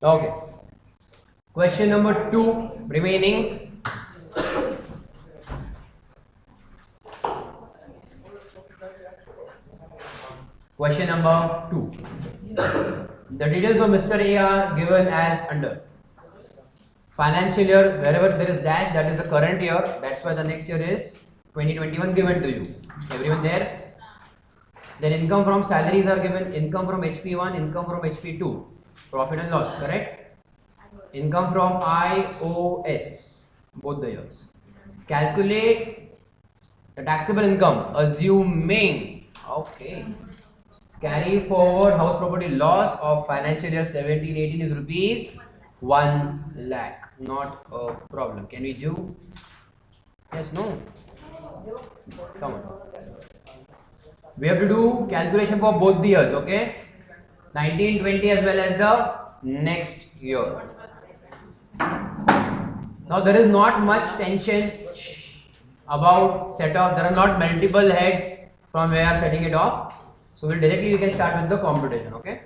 Okay. Question number 2 remaining. Question number 2. The details of Mr. A are given as under. Financial year, wherever there is dash, that is the current year. That's why the next year is 2021 given to you. Everyone there? Then income from salaries are given. Income from HP1, income from HP2. Profit and loss, correct? Income from IOS, both the years. Calculate the taxable income, assuming, okay, carry forward house property loss of financial year 17-18 is rupees 1 lakh. Not a problem. Can we do? Yes, no? Come on. We have to do calculation for both the years, okay? 1920 as well as the next year. Now there is not much tension about setup. There are not multiple heads from where I am setting it off. So we can start with the computation, okay?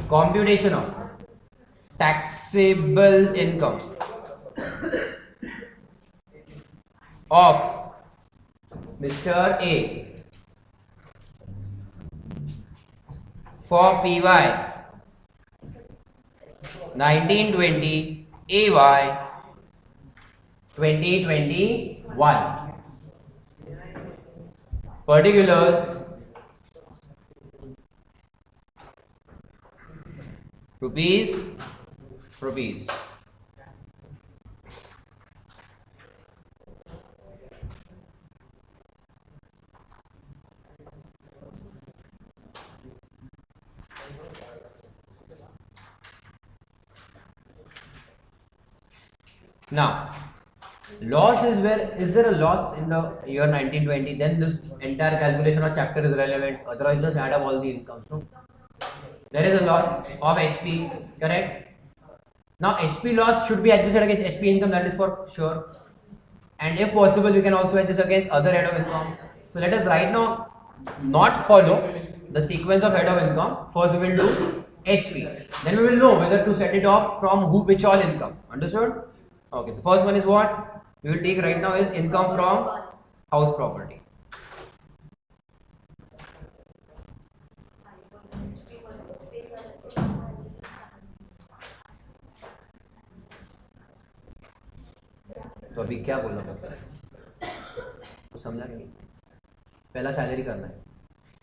Computation of taxable income of Mr. A for PY 1920 AY 2021. Particulars rupees. Now, loss is where, is there a loss in the year 1920? Then this entire calculation or chapter is relevant. Otherwise, just add up all the incomes. No? There is a loss of HP, correct? Now, HP loss should be adjusted against HP income, that is for sure. And if possible, you can also adjust against other head of income. So, let us right now not follow the sequence of head of income. First, we will do HP. Then we will know whether to set it off from which all income. Understood? Okay, so first one is what we will take right now is income from house property. तो अभी क्या बोला तो समझा नहीं पहला salary करना है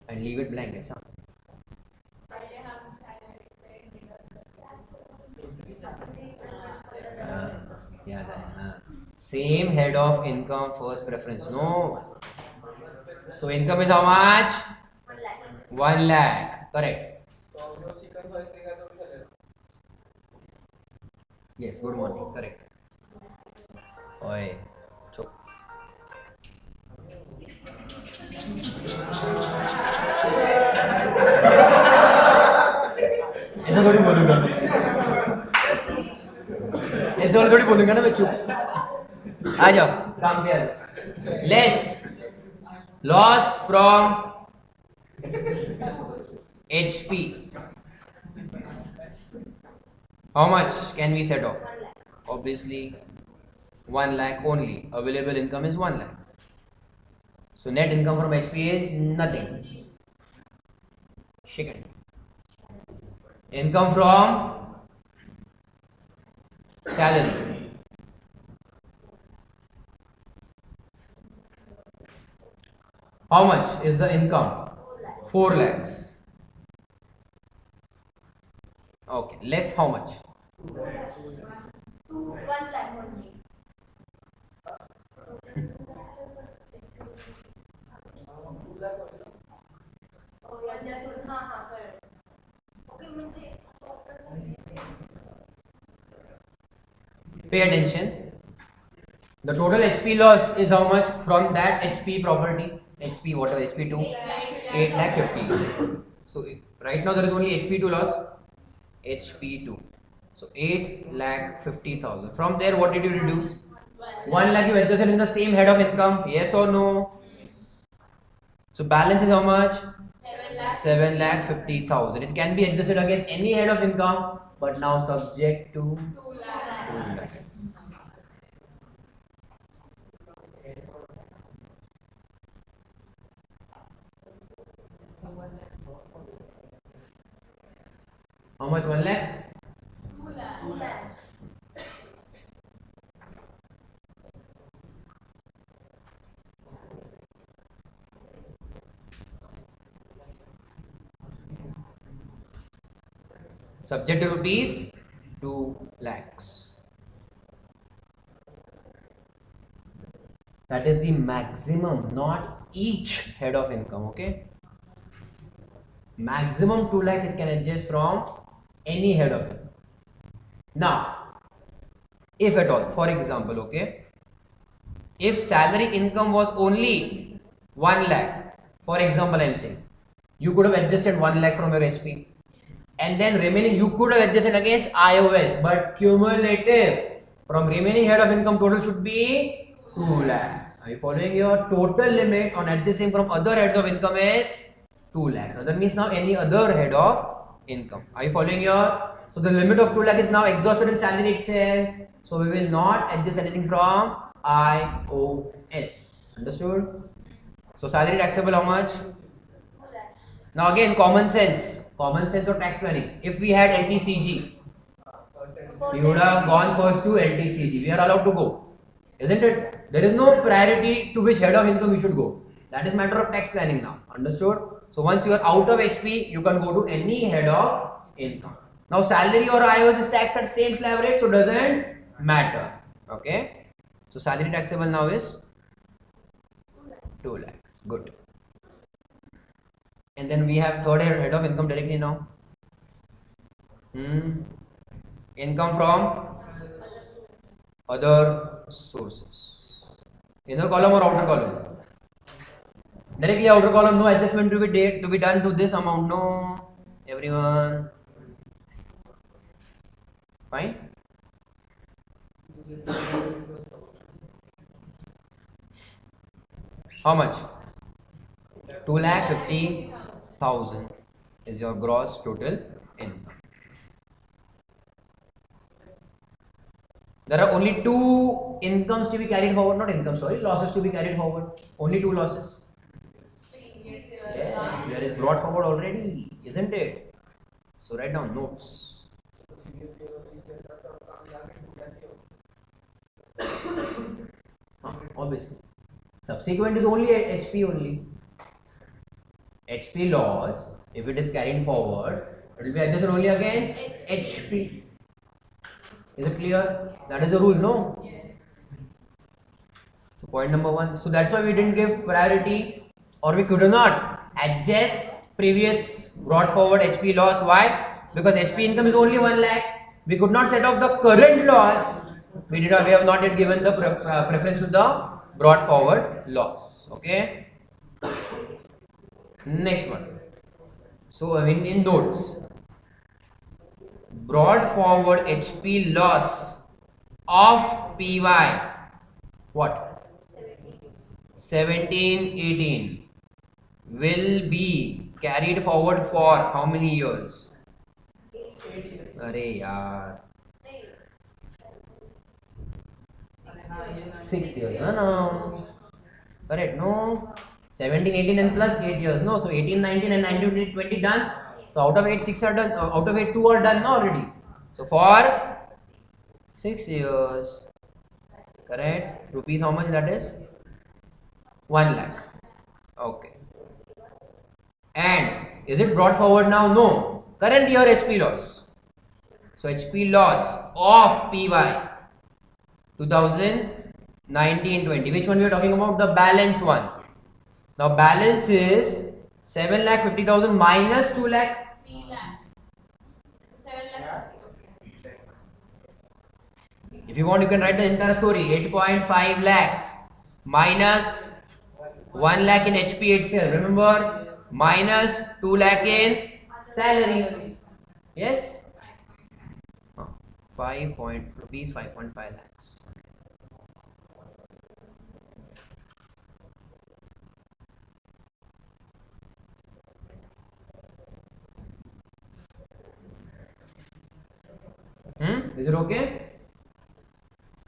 एंड लीव इट ब्लैंक ऐसा याद है same head of income first preference no so income is how much 1 lakh correct yes good morning correct ओए चुप ऐसा थोड़ी बोलूंगा ऐसा थोड़ी बोलूंगा ना मैं चुप आ जाओ काम पे less loss from HP how much can we set off obviously 1 lakh only. Available income is 1 lakh. So net income from HP is nothing. Second. Income from salary. How much is the income? 4 lakhs. Okay. Less how much? 1 lakh only. Pay attention. The total HP loss is how much from that HP property? HP whatever HP2 8 lakh 50. So right now there is only HP2 loss. HP2. So 8 lakh 50,000. From there what did you reduce? 1 lakh you adjusted in the same head of income, yes or no? So balance is how much? 7 lakh 50,000. It can be adjusted against any head of income, but now subject to 2 lakh. How much? 1 lakh? 2 lakh. Subject to rupees 2 lakhs. That is the maximum, not each head of income, okay? Maximum 2 lakhs it can adjust from any head of income. Now, if at all, for example, okay, if salary income was only 1 lakh, for example, I am saying, you could have adjusted 1 lakh from your HP, and then remaining you could have adjusted against IOS, but cumulative from remaining head of income total should be 2 lakhs. Are you following? Your total limit on adjusting from other heads of income is 2 lakhs. So that means now any other head of income. Are you following here? So the limit of 2 lakh is now exhausted in salary itself. So we will not adjust anything from IOS. Understood? So salary taxable how much? 2 lakhs. Now again common sense or tax planning. If we had LTCG, we would have gone first to LTCG. We are allowed to go, isn't it? There is no priority to which head of income we should go. That is matter of tax planning now. Understood? So once you are out of HP, you can go to any head of income. Now salary or IOS is taxed at same slab rate, so doesn't matter. Okay. So salary taxable now is 2 lakhs. Good. And then we have third head of income directly now. Income from other sources. Inner column or outer column? Directly outer column, no adjustment to be done to this amount. No, everyone. Fine. How much? 2,50,000 is your gross total income. There are only two incomes to be carried forward, not income, sorry, losses to be carried forward. Only two losses. Yeah, there is brought forward already, isn't it? So write down notes. Obviously. Subsequent is only HP only. HP loss, if it is carried forward, it will be adjusted only against HP. Is it clear? That is the rule, no? Yes. So point number 1. So that's why we didn't give priority, or we could not adjust previous brought forward HP loss. Why? Because HP income is only 1 lakh. We could not set off the current loss. We have not yet given the preference to the brought forward loss. Okay. Next one. So in notes, brought forward HP loss of PY what? 17-18 will be carried forward for how many years? 8 years. Arey yaar. 6 years. No. Correct. No. 17, 18 and plus 8 years. No. So 18, 19 and 19, 20 done. So out of 8, 6 are done. Out of 8, 2 are done already. So for 6 years. Correct. Rupees how much that is? 1 lakh. Okay. And is it brought forward now? No. Current year HP loss. So HP loss of PY 2019-20. Which one we are talking about? The balance one. Now balance is 7,50,000 minus 2 lakh. 3 lakh. 7 lakh. If you want, you can write the entire story. 8.5 lakhs minus 1 lakh in HP itself. Remember, minus 2 lakh in salary. Yes. 5.5 lakhs. Is it okay?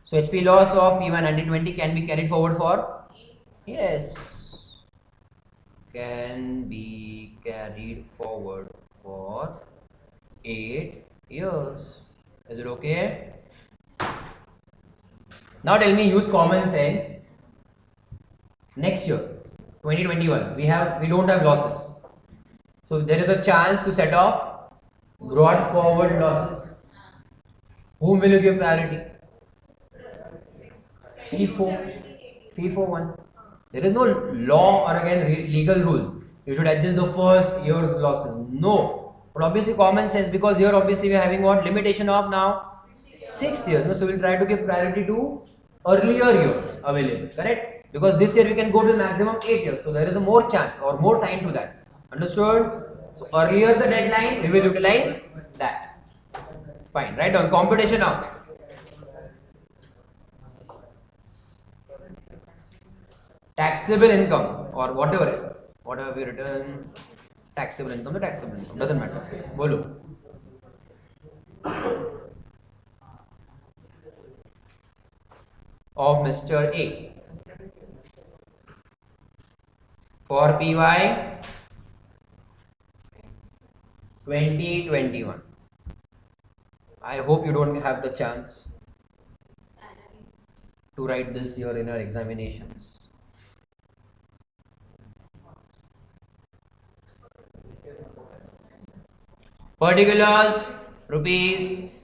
So HP loss of P1 1920 can be carried forward for? Yes. Can be carried forward for 8 years. Is it okay? Now tell me, use common sense. Next year, 2021, we don't have losses. So there is a chance to set off brought forward losses. Whom will you give priority? P4, 1. There is no law or again legal rule. You should adjust the first year's losses. No. But obviously common sense, because here obviously we are having what limitation of now 6 years. No? So we will try to give priority to earlier years available. Correct? Because this year we can go to maximum 8 years. So there is a more chance or more time to that. Understood? So earlier the deadline, we will utilize that. Fine. Right on. Computation now. Taxable income or whatever we return, taxable income doesn't matter. Bolo. Of Mr. A for PY 2021. I hope you don't have the chance to write this year in our examinations. Particulars, rupees.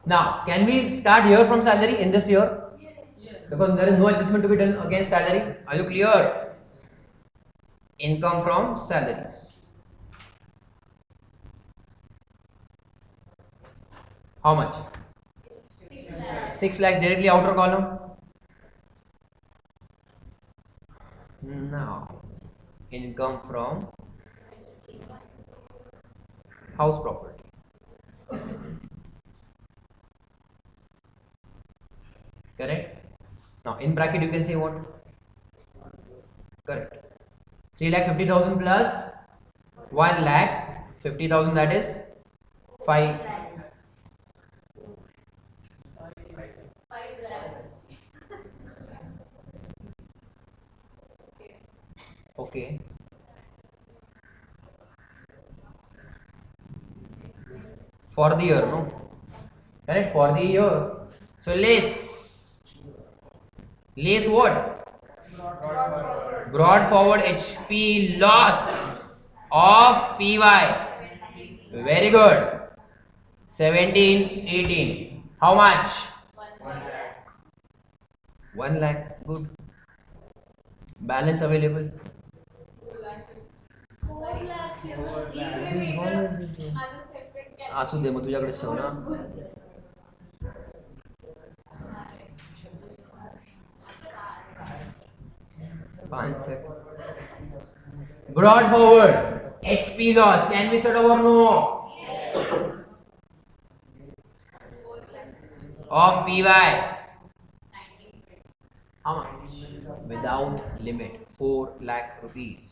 Now, can we start here from salary in this year? Yes. Because there is no adjustment to be done against salary. Are you clear? Income from salaries. How much? 6 lakhs directly outer column. Now, income from house property. Correct? Now, in bracket you can say what? Correct. 3,50,000 plus 1,50,000, that is 5. Okay. For the year, no? Correct? For the year. So less what? Brought forward HP loss of PY. Very good. 17, 18. How much? 1 lakh. Good. Balance available. असू दे मग तुझ्याकडे ठेव ना. Brought forward HP loss. Can we set over no? Of PY. How much? Without limit. 4 lakh rupees.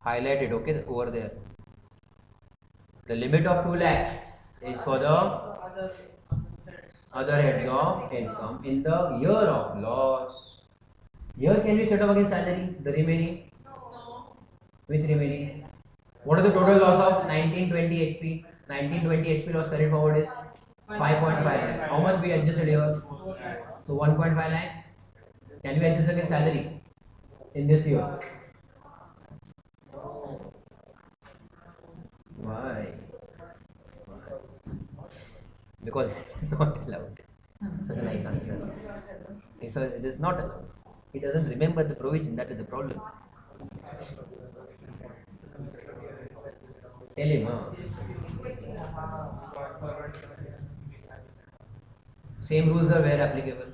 Highlight it, okay, over there. The limit of 2 lakhs is for the other heads of income in the year of loss. Here can we set up against salary? The remaining? No. Which remaining? What is the total loss of 1920 HP? 1920 HP loss carried forward is 5.5 lakhs. How much we adjusted here? So 1.5 lakhs. Can we adjust against salary in this year? Why? Because it's not allowed. Such a nice answer. It is not allowed. He doesn't remember the provision, that is the problem. Tell him, Same rules are where applicable.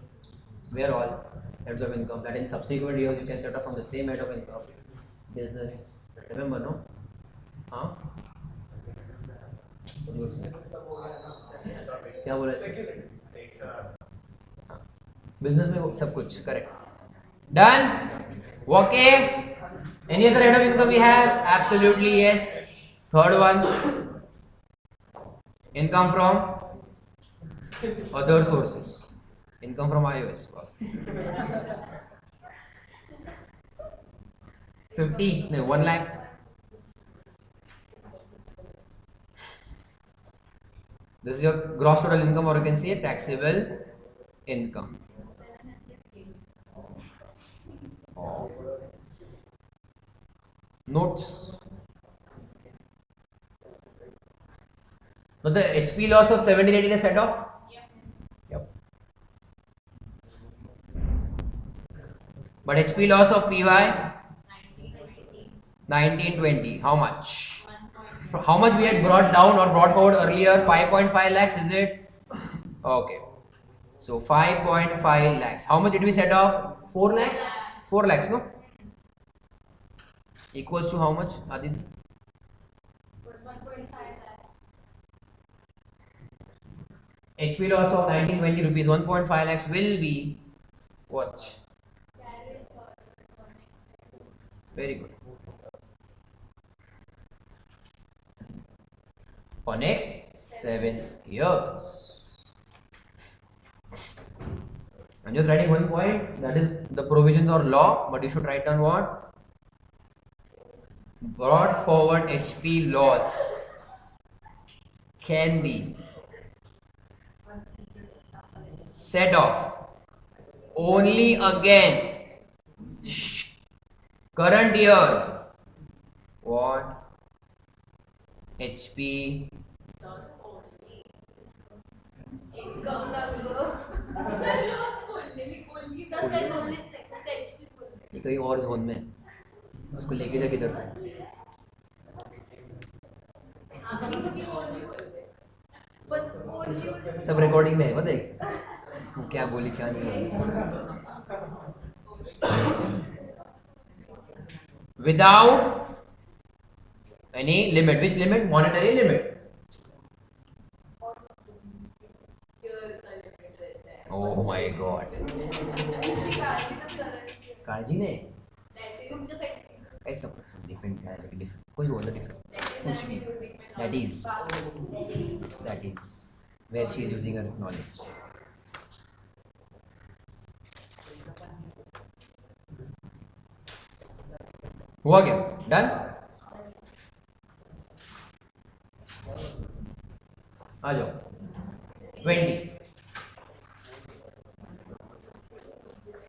Where all heads of income, that in subsequent years you can set up from the same head of income. Business. Remember, no? क्या बोला? Business में सब कुछ correct. Done. Okay. Any other head of income we have? Absolutely yes. Third one. Income from other sources. Income from iOS. 50. No, 1 lakh. This is your gross total income, or you can say taxable income. Notes. So the HP loss of 1718 is set off? Yep. But HP loss of PY? 1920. How much? How much we had brought down or brought forward earlier? 5.5 lakhs, is it? Okay. So 5.5 lakhs. How much did we set off? 4 lakhs? 4 lakhs, no? Equals to how much, Adit? 1.5 lakhs. HP loss of 1920 rupees, 1.5 lakhs will be what? Very good. For next 7 years. I'm just writing one point, that is the provisions or law, but you should write down what? Brought forward HP loss can be set off only against current year what? HP Loss only. Income ना गो. Sir loss बोलने भी बोलनी. Sir काय बोलने से HP बोलने. ये कहीं और जोन में उसको लेके जा किधर? सब रिकॉर्डिंग में है, पता है क्या बोली क्या नहीं बोली. Without any limit. Which limit? Monetary limit. Oh my God. काळजी नहीं. ऐसा different है, different. कुछ बोलो different. कुछ भी. That is where she is using her knowledge. हुआ क्या? Done? आ जाओ. 20.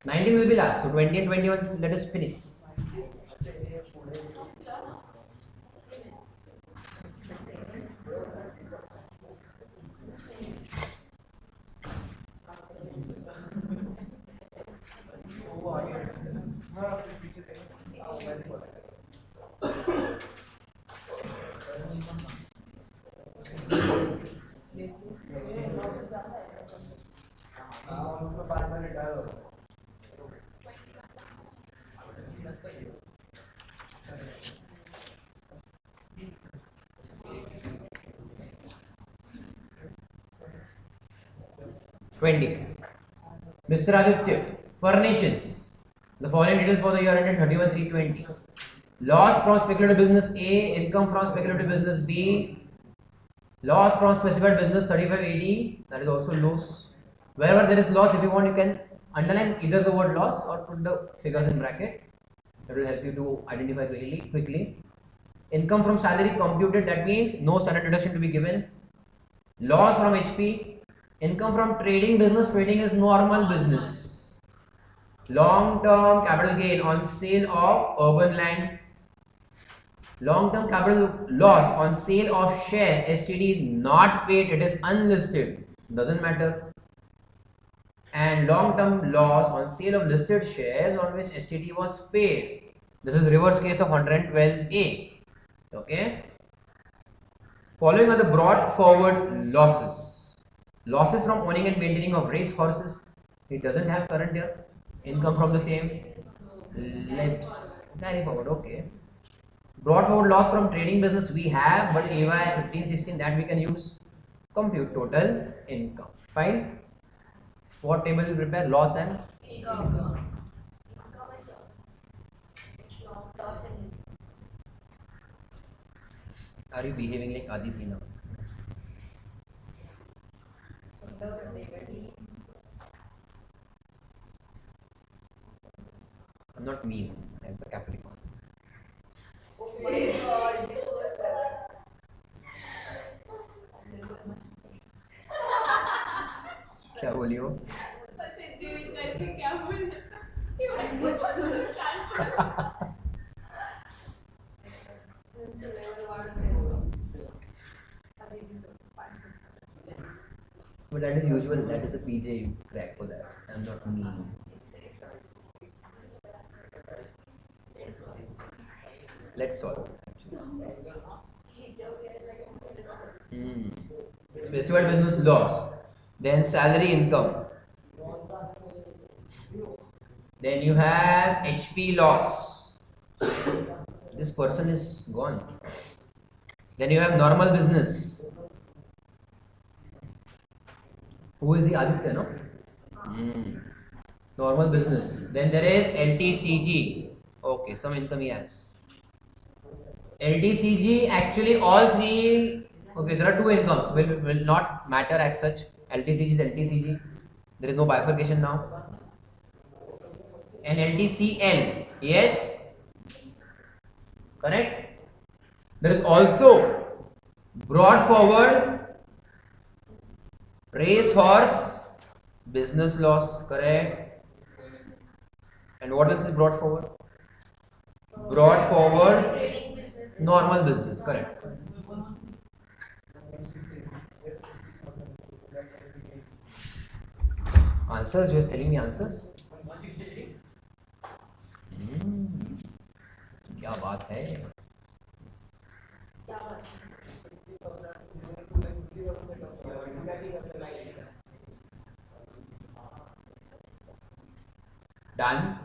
19 will be last. So 20 and 21, let us finish. Mr. Aditya furnishes the following details for the year ended 31/3/20. Loss from speculative business A, income from speculative business B, loss from specified business 35/80, that is also loss. Wherever there is loss, if you want, you can underline either the word loss or put the figures in bracket. That will help you to identify quickly. Income from salary computed, that means no standard deduction to be given. Loss from HP. Income from trading business. Trading is normal business. Long-term capital gain on sale of urban land. Long-term capital loss on sale of shares. STD not paid. It is unlisted. Doesn't matter. And long-term loss on sale of listed shares on which STD was paid. This is reverse case of 112A. Okay. Following are the brought forward losses. Losses from owning and maintaining of race horses. It doesn't have current year. Income from the same. Lips. Carry forward. Okay. Brought forward loss from trading business we have, but AY 15, 16 that we can use. Compute total income. Fine. What table will prepare? Loss and Income. Income and loss. It's loss and are you behaving like Aditi now? I'm not mean. I'm the Capricorn. oh my god. क्या बोली हो? क्या But that is usual. That is the PJ you crack for that. I'm not mean. Let's solve. Specified business loss. Then salary income. Then you have HP loss. This person is gone. Then you have normal business. Who is the Aditya, no? Normal business. Then there is LTCG. Okay, some income he has. LTCG, actually all three, okay, there are two incomes, will not matter as such. LTCG is LTCG. There is no bifurcation now. And LTCL, yes? Correct? There is also brought forward race horse business loss, correct? And what else is brought forward? Brought forward normal business, correct? Answers, you are telling me answers? क्या बात है? Done.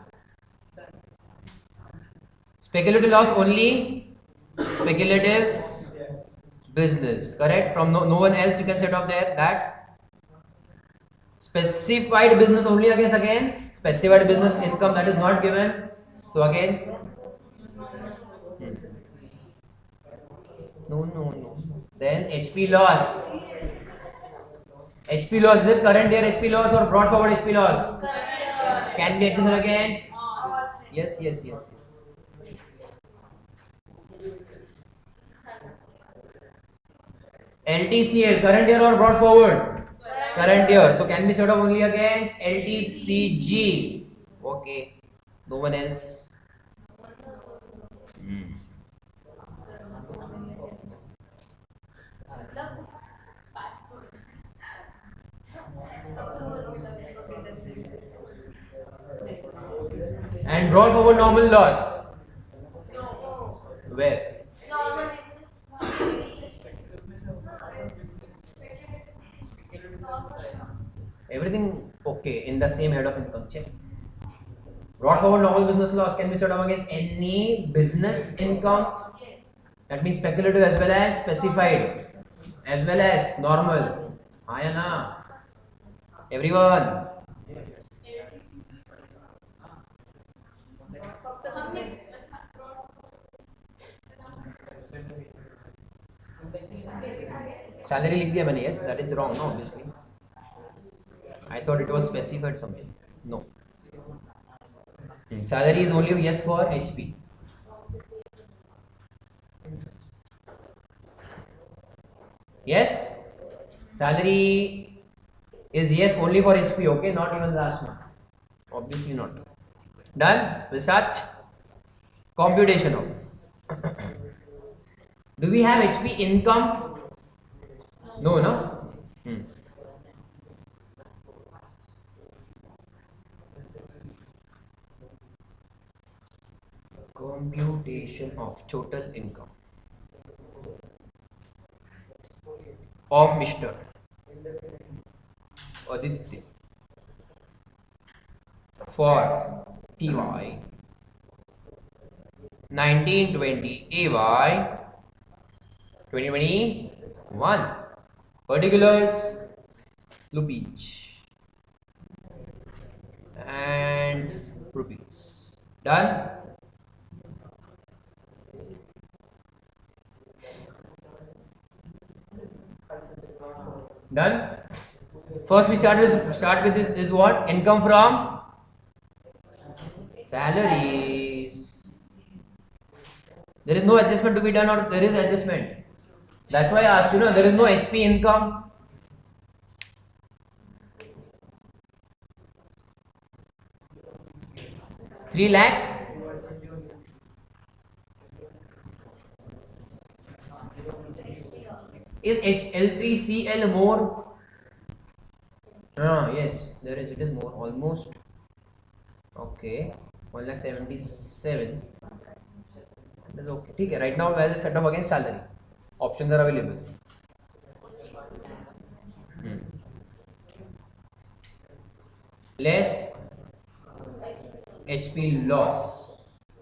Speculative loss only. Speculative business, correct? From no one else you can set off there. That specified business only again. Specified business income that is not given. So again. No. Then HP loss. HP loss, is it current year HP loss or brought forward HP loss? Can be adjusted against? Yes. LTCL, current year or brought forward? Current year. So can be set off only against LTCG. Okay. No one else. And brought forward normal loss. Where? Everything okay in the same head of income. Check. Brought forward normal business loss can be set off against any business income. That means speculative as well as specified, as well as normal. Aya na? Everyone. Salary लिख दिया मैंने. Yes, that is wrong. No, obviously. I thought it was specified something. No. Salary is only yes for HP. Yes? Salary is yes only for HP, okay? Not even last month. Obviously not. Done? We'll start computation of. Do we have HP income? No? Computation of total income of Mr. Aditya for TY 1920 AY 2021. Particulars rupees and rupees. Done. Done. First we start with is what? Income from salaries. There is no adjustment to be done, or there is adjustment. That's why I asked you, no, there is no HP income. Three lakhs. Is HLPCL more? Yes, there is. It is more, almost. Okay, 1,77,000. That is okay. Okay, right now well set up against salary. Options are available. Less HP loss.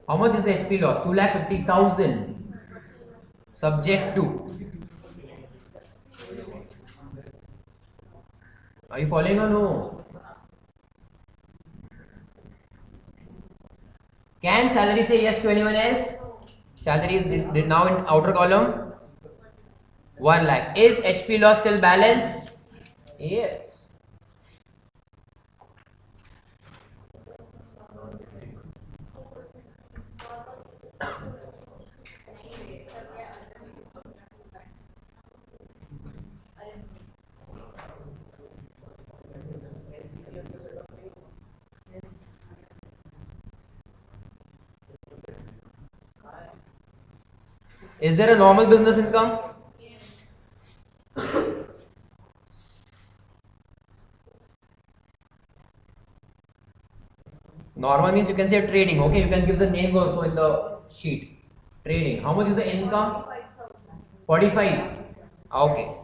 How much is the HP loss? 2,50,000. Subject to. Are you following or no? Can salary say yes to anyone else? Salary is now in outer column. 1 lakh. Is HP loss still balance? Yes. Is there a normal business income? Normal means you can say trading. Okay, you can give the name also in the sheet. Trading. How much is the income? 45. Okay.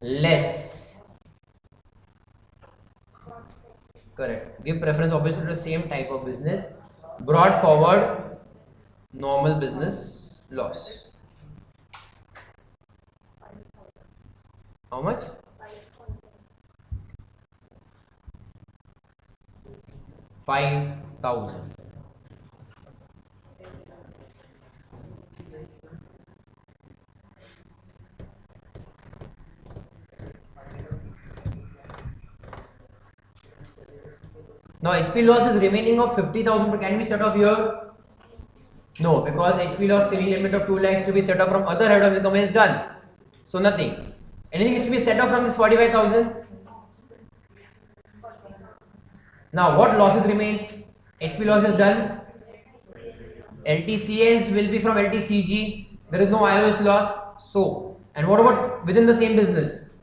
Less. Correct. Give preference obviously to the same type of business. Brought forward normal business loss. How much? 5,000. Now HP loss is remaining of 50,000, but can we set off here? No, because HP loss ceiling limit of 2 lakhs to be set off from other head of income is done. So nothing. Anything is to be set off from this 45,000. Now what losses remains? HP loss is done. LTCNs will be from LTCG. There is no IOS loss. So, and what about within the same business?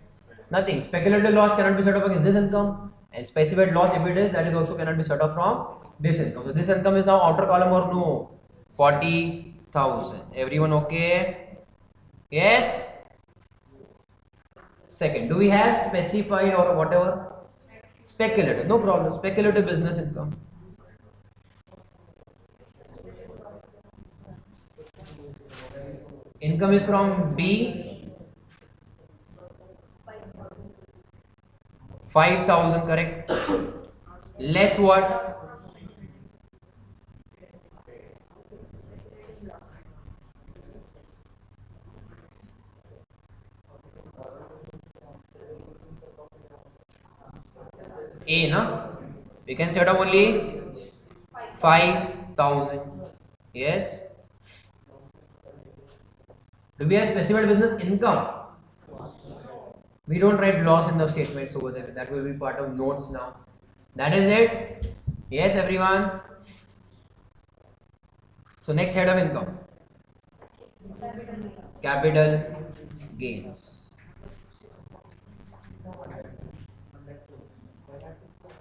Nothing. Speculative loss cannot be set off against this income, and specified loss, if it is, that is also cannot be set off from this income. So this income is now outer column or no? 40,000. Everyone okay? Yes? Second, do we have specified or whatever? Speculative, no problem. Speculative business income. Income is from B. 5,000, correct? Less what? A, no? We can set up only 5,000. Yes. Do we have specified business income? We don't write loss in the statements over there. That will be part of notes now. That is it. Yes, everyone. So next head of income. Capital gains.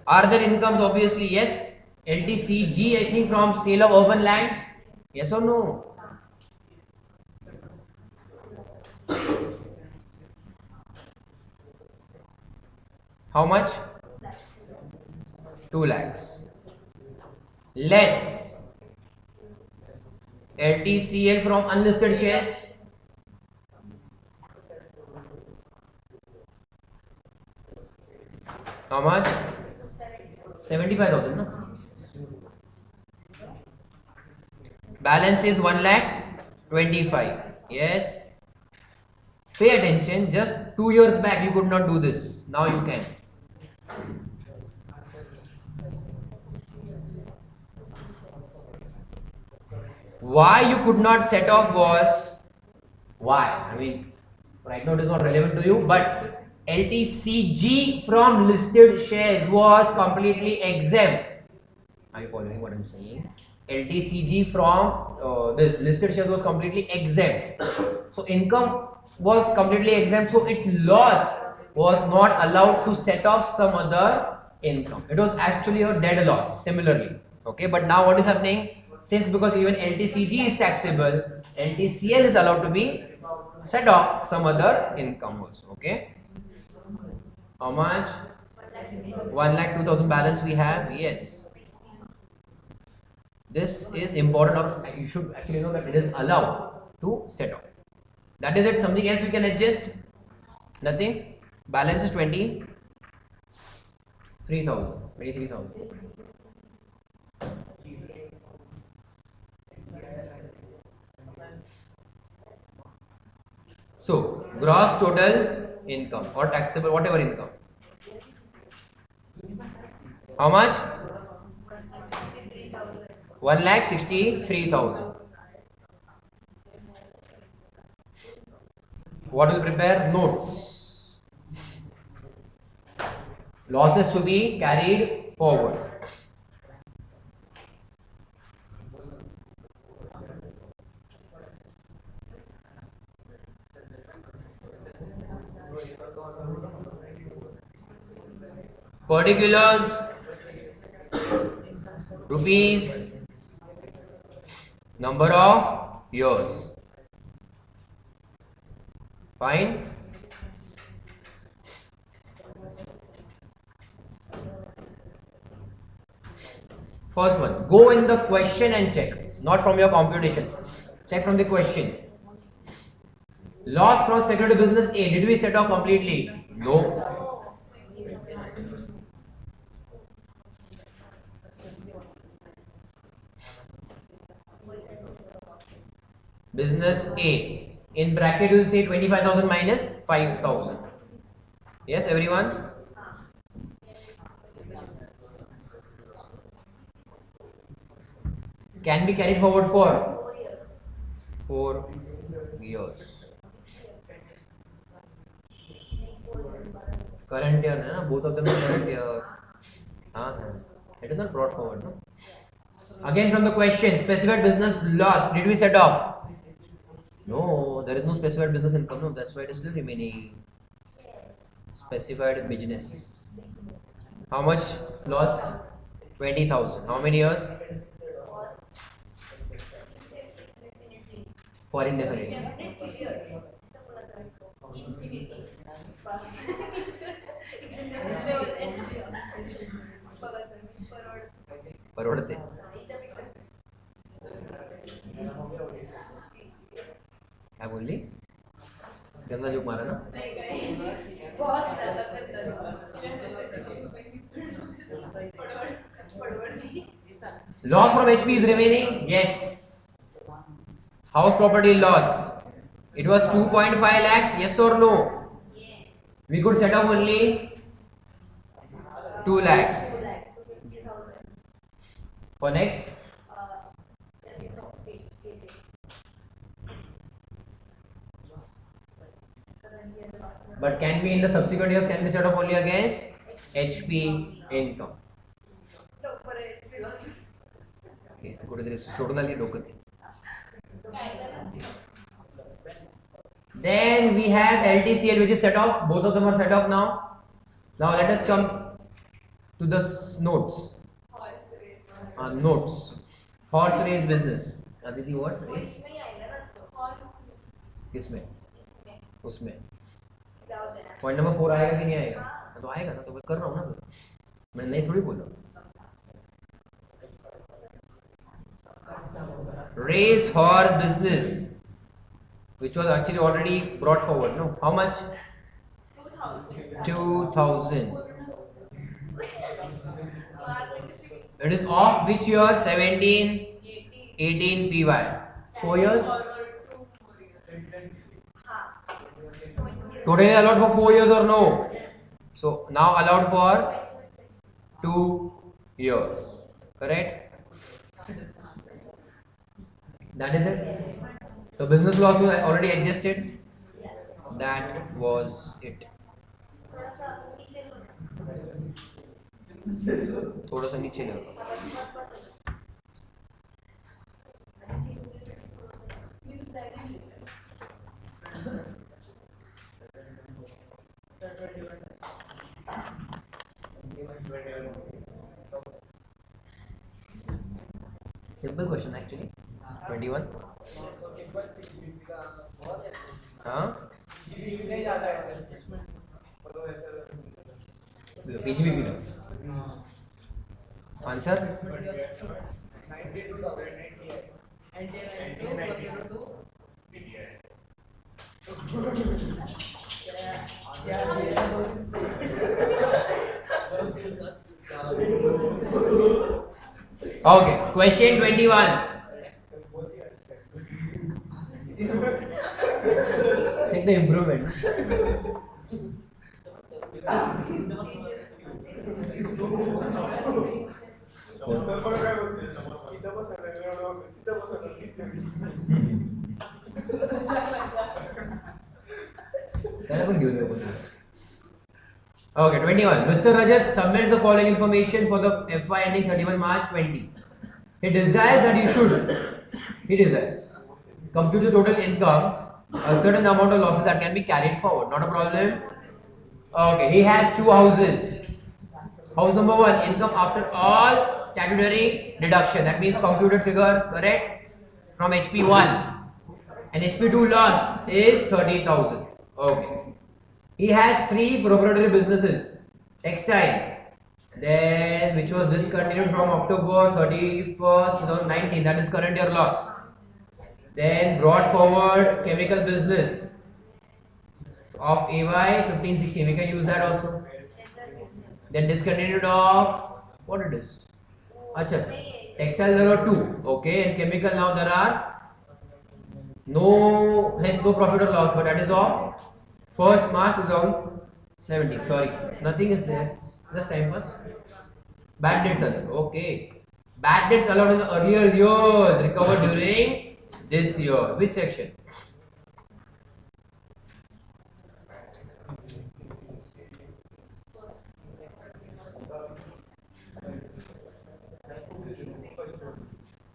Are there incomes? Obviously, yes. LTCG, I think, from sale of urban land. Yes or no? How much? 2 lakhs. less LTCL from unlisted shares. How much? 75,000, no? Balance is 1,25,000. Yes. Pay attention. Just 2 years back you could not do this. Now you can. Why you could not set off was why? I mean, right now it is not relevant to you, but LTCG from listed shares was completely exempt. Are you following what I'm saying? LTCG from this listed shares was completely exempt. So income was completely exempt. So its loss was not allowed to set off some other income. It was actually a dead loss. Similarly, okay. But now what is happening? Since because even LTCG is taxable, LTCL is allowed to be set off some other income also. Okay. How much? 1,02,000 balance we have. Yes. This is important. You should actually know that it is allowed to set off. That is it. Something else we can adjust? Nothing. Balance is 23,000. So gross total income or taxable, whatever income. How much? 1,63,000. What will prepare? Notes. Losses to be carried forward. Particulars, rupees, number of years. Fine. First one, go in the question and check, not from your computation. Check from the question. Loss from speculative business A, did we set off completely? No. Business A, in bracket you will say 25,000 minus 5,000. Yes, everyone? Can be carried forward for 4 years. Current year, na? Both of them are current year. It is not brought forward, no? Again from the question, specified business loss, did we set off? No, there is no specified business income, no, that's why it is still remaining. Specified business. How much loss? 20,000. How many years? For indefinite. परवड़ते क्या बोल ली गंदा joke मारा ना बहुत loss from HP is remaining. Yes. House property loss, it was 2.5 lakhs. Yes or no? We could set off only 2 lakhs. For next, but can be in the subsequent years, can be set off only against HP income. Okay, कुठेतरी सोडून आली डोकं ते. Then we have LTCL, which is set off. Both of them are set off now. Now let us come to the notes. Notes. Horse race business. Aditi, what race? किसमें? उसमें. Point number 4 आएगा कि नहीं आएगा? तो आएगा ना, तो मैं कर रहा हूँ ना, मैं नहीं थोड़ी बोल रहा हूँ. race horse business, which was actually already brought forward. No, how much? 2000. 2000. It is of which year? 17, 18 PY. 4 years. Totally allowed for 4 years or no? So now allowed for 2 years. Correct? That is it. So business loss was already adjusted. That was it. थोड़ा सा नीचे लो. Simple question actually. 21. हाँ. PGBP low. Answer. Okay, question 21. Check the improvement. Okay, 21. Mr. Rajat submits the following information for the FY ending 31 March 20. He desires that you should. He desires. Compute the total income, a certain amount of losses that can be carried forward. Not a problem. Okay, he has 2 houses. House number 1, income after all statutory deduction. That means computed figure, correct? From HP1. And HP2 loss is 30,000. Okay. He has 3 proprietary businesses. Textile, then which was discontinued from October 31st, 2019. That is current year loss. Then brought forward chemical business of AY 1516. We can use that also. Then discontinued of what it is? Acha. Textile there are 2. Okay, and chemical now there are no, hence no profit or loss, but that is of 1st March 2017. Sorry, nothing is there. Just time pass. Bad debts allowed. Okay. Bad debts allowed in the earlier years, recovered during this year. Which section?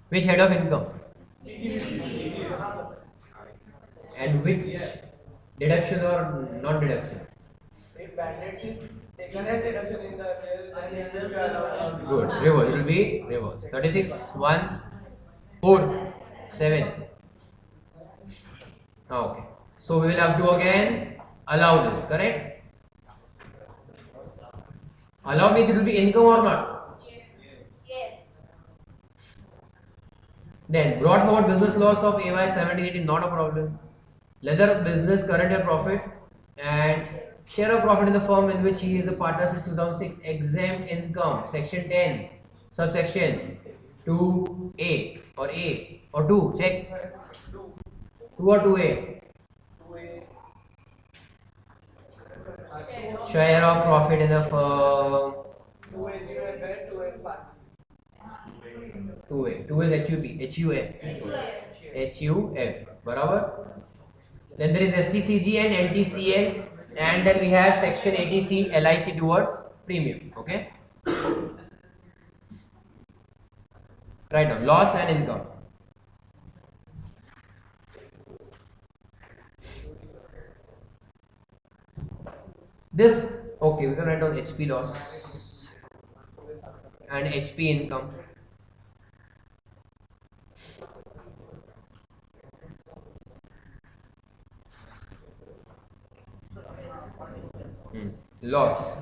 Which head of income? And which deduction or not deduction? If bandits is taken as deduction in the real, Good. Reverse. It will be reverse. 36, 1, 4, 7. Okay. So we will have to again allow this, correct? Allow means it will be income or not? Yes. Then brought forward business loss of AY 1718, not a problem. Leather business current year profit and share of profit in the firm in which he is a partner since 2006, exempt income, section 10, subsection 2A or A or 2, check. 2 or 2A? Share of profit in the firm. 2A. 2 is HUF. Barabar? Then there is STCG and NTCL, and then we have section 80C LIC towards premium. Okay. Right now, loss and income. This, okay, we can write down HP loss and HP income. Loss.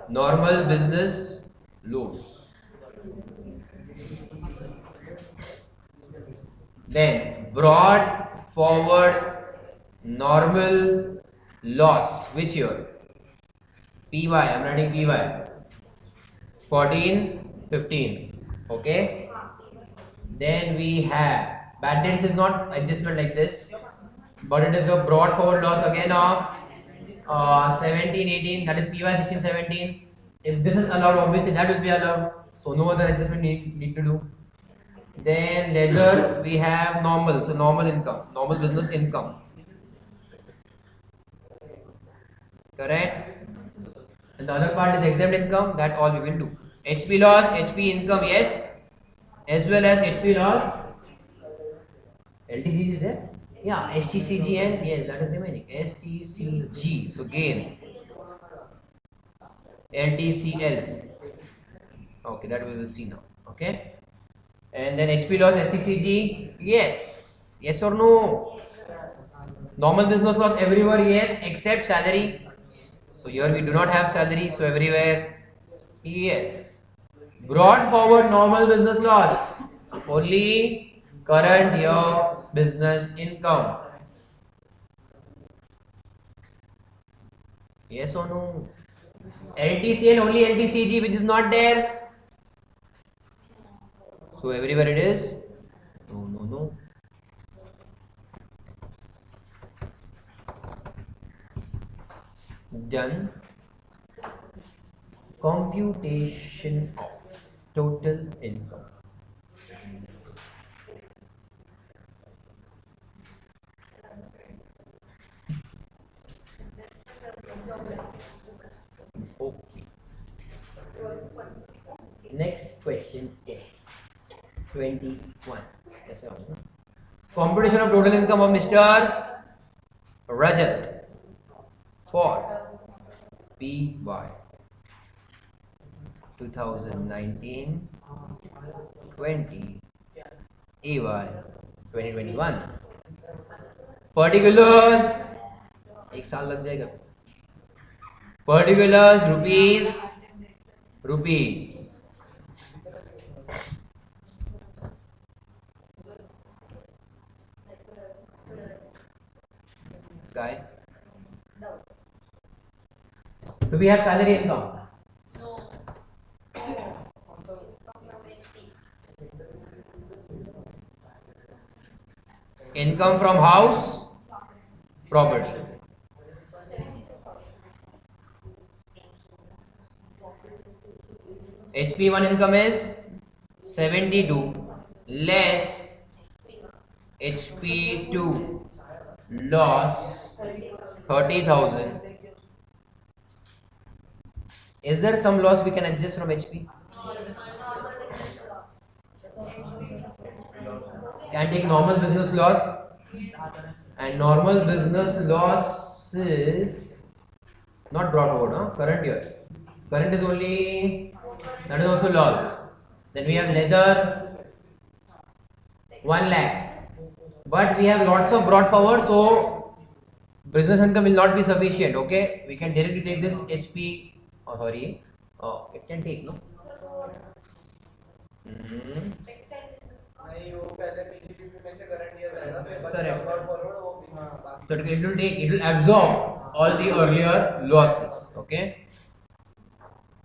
Normal business loss. Then brought forward normal loss. Which year? PY. I'm writing PY. 14, 15. Okay. Then we have bad debts is not adjustment like this, but it is a brought forward loss again of 17, 18. That is PY 16, 17. If this is allowed, obviously that will be allowed. So no other adjustment need to do. Then ledger we have normal, so normal income, normal business income. Correct? And the other part is exempt income, that all we will do. HP loss, HP income, yes, as well as HP loss. LTCG is there? Yeah, STCG and yes, that is remaining. STCG, so gain. LTCL. Okay, that we will see now. Okay. And then HP loss, STCG, yes. Yes or no? Normal business loss everywhere, yes, except salary. So here we do not have salary, so everywhere, yes. Brought forward normal business loss, only current year business income. Yes or no? LTCL, only LTCG, which is not there. So everywhere it is. No. Done. Computation of total income. Okay. Next question is 21. Yes, computation of total income of Mr. Rajat for PY 2019 20 AY 2021. Particulars एक साल लग जाएगा. Particulars rupees. Guy, do we have salary income? No. Income from house, property. HP1 income is 72 less HP2 loss 30,000. Is there some loss we can adjust from HP? Can take normal business loss, and normal business loss is not brought forward, huh? Current year. Current is only, that is also loss. Then we have leather 1 lakh, but we have lots of brought forward, so business income will not be sufficient. Okay, we can directly take this HP. Oh, sorry, it can take, no? नहीं वो पहले PGPP में से current year रहेगा फिर Correct. Forward वो So it will absorb all the earlier losses. Okay,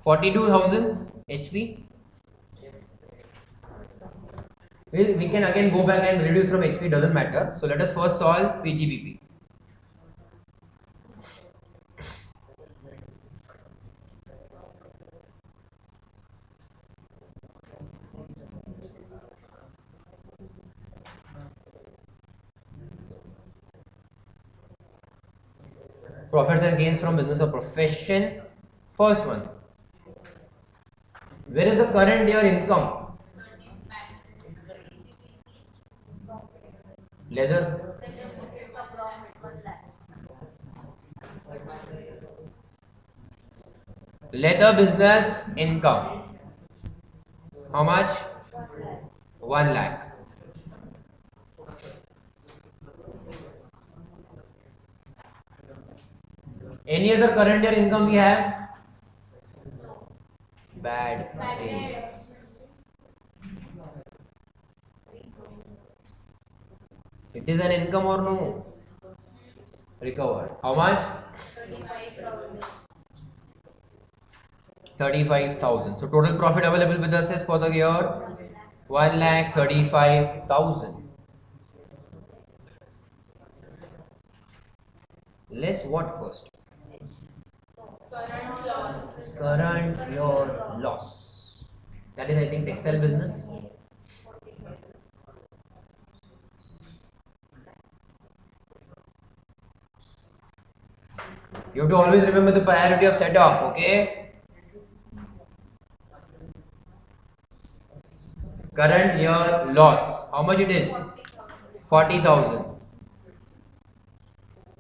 42,000 HP. We can again go back and reduce from HP, doesn't matter. So let us first solve PGBP. Profits and gains from business or profession. First one. Where is the current year income? Leather. Leather business income. How much? 1 lakh. Any other current year income we have? Bad debts. It is an income or no? Recovered. How much? 35,000. 35,000. So total profit available with us is for the year 1,35,000. Less what first? Current loss. Current year loss. That is, I think, textile business. You have to always remember the priority of set off, okay? Current year loss. How much it is? 40,000.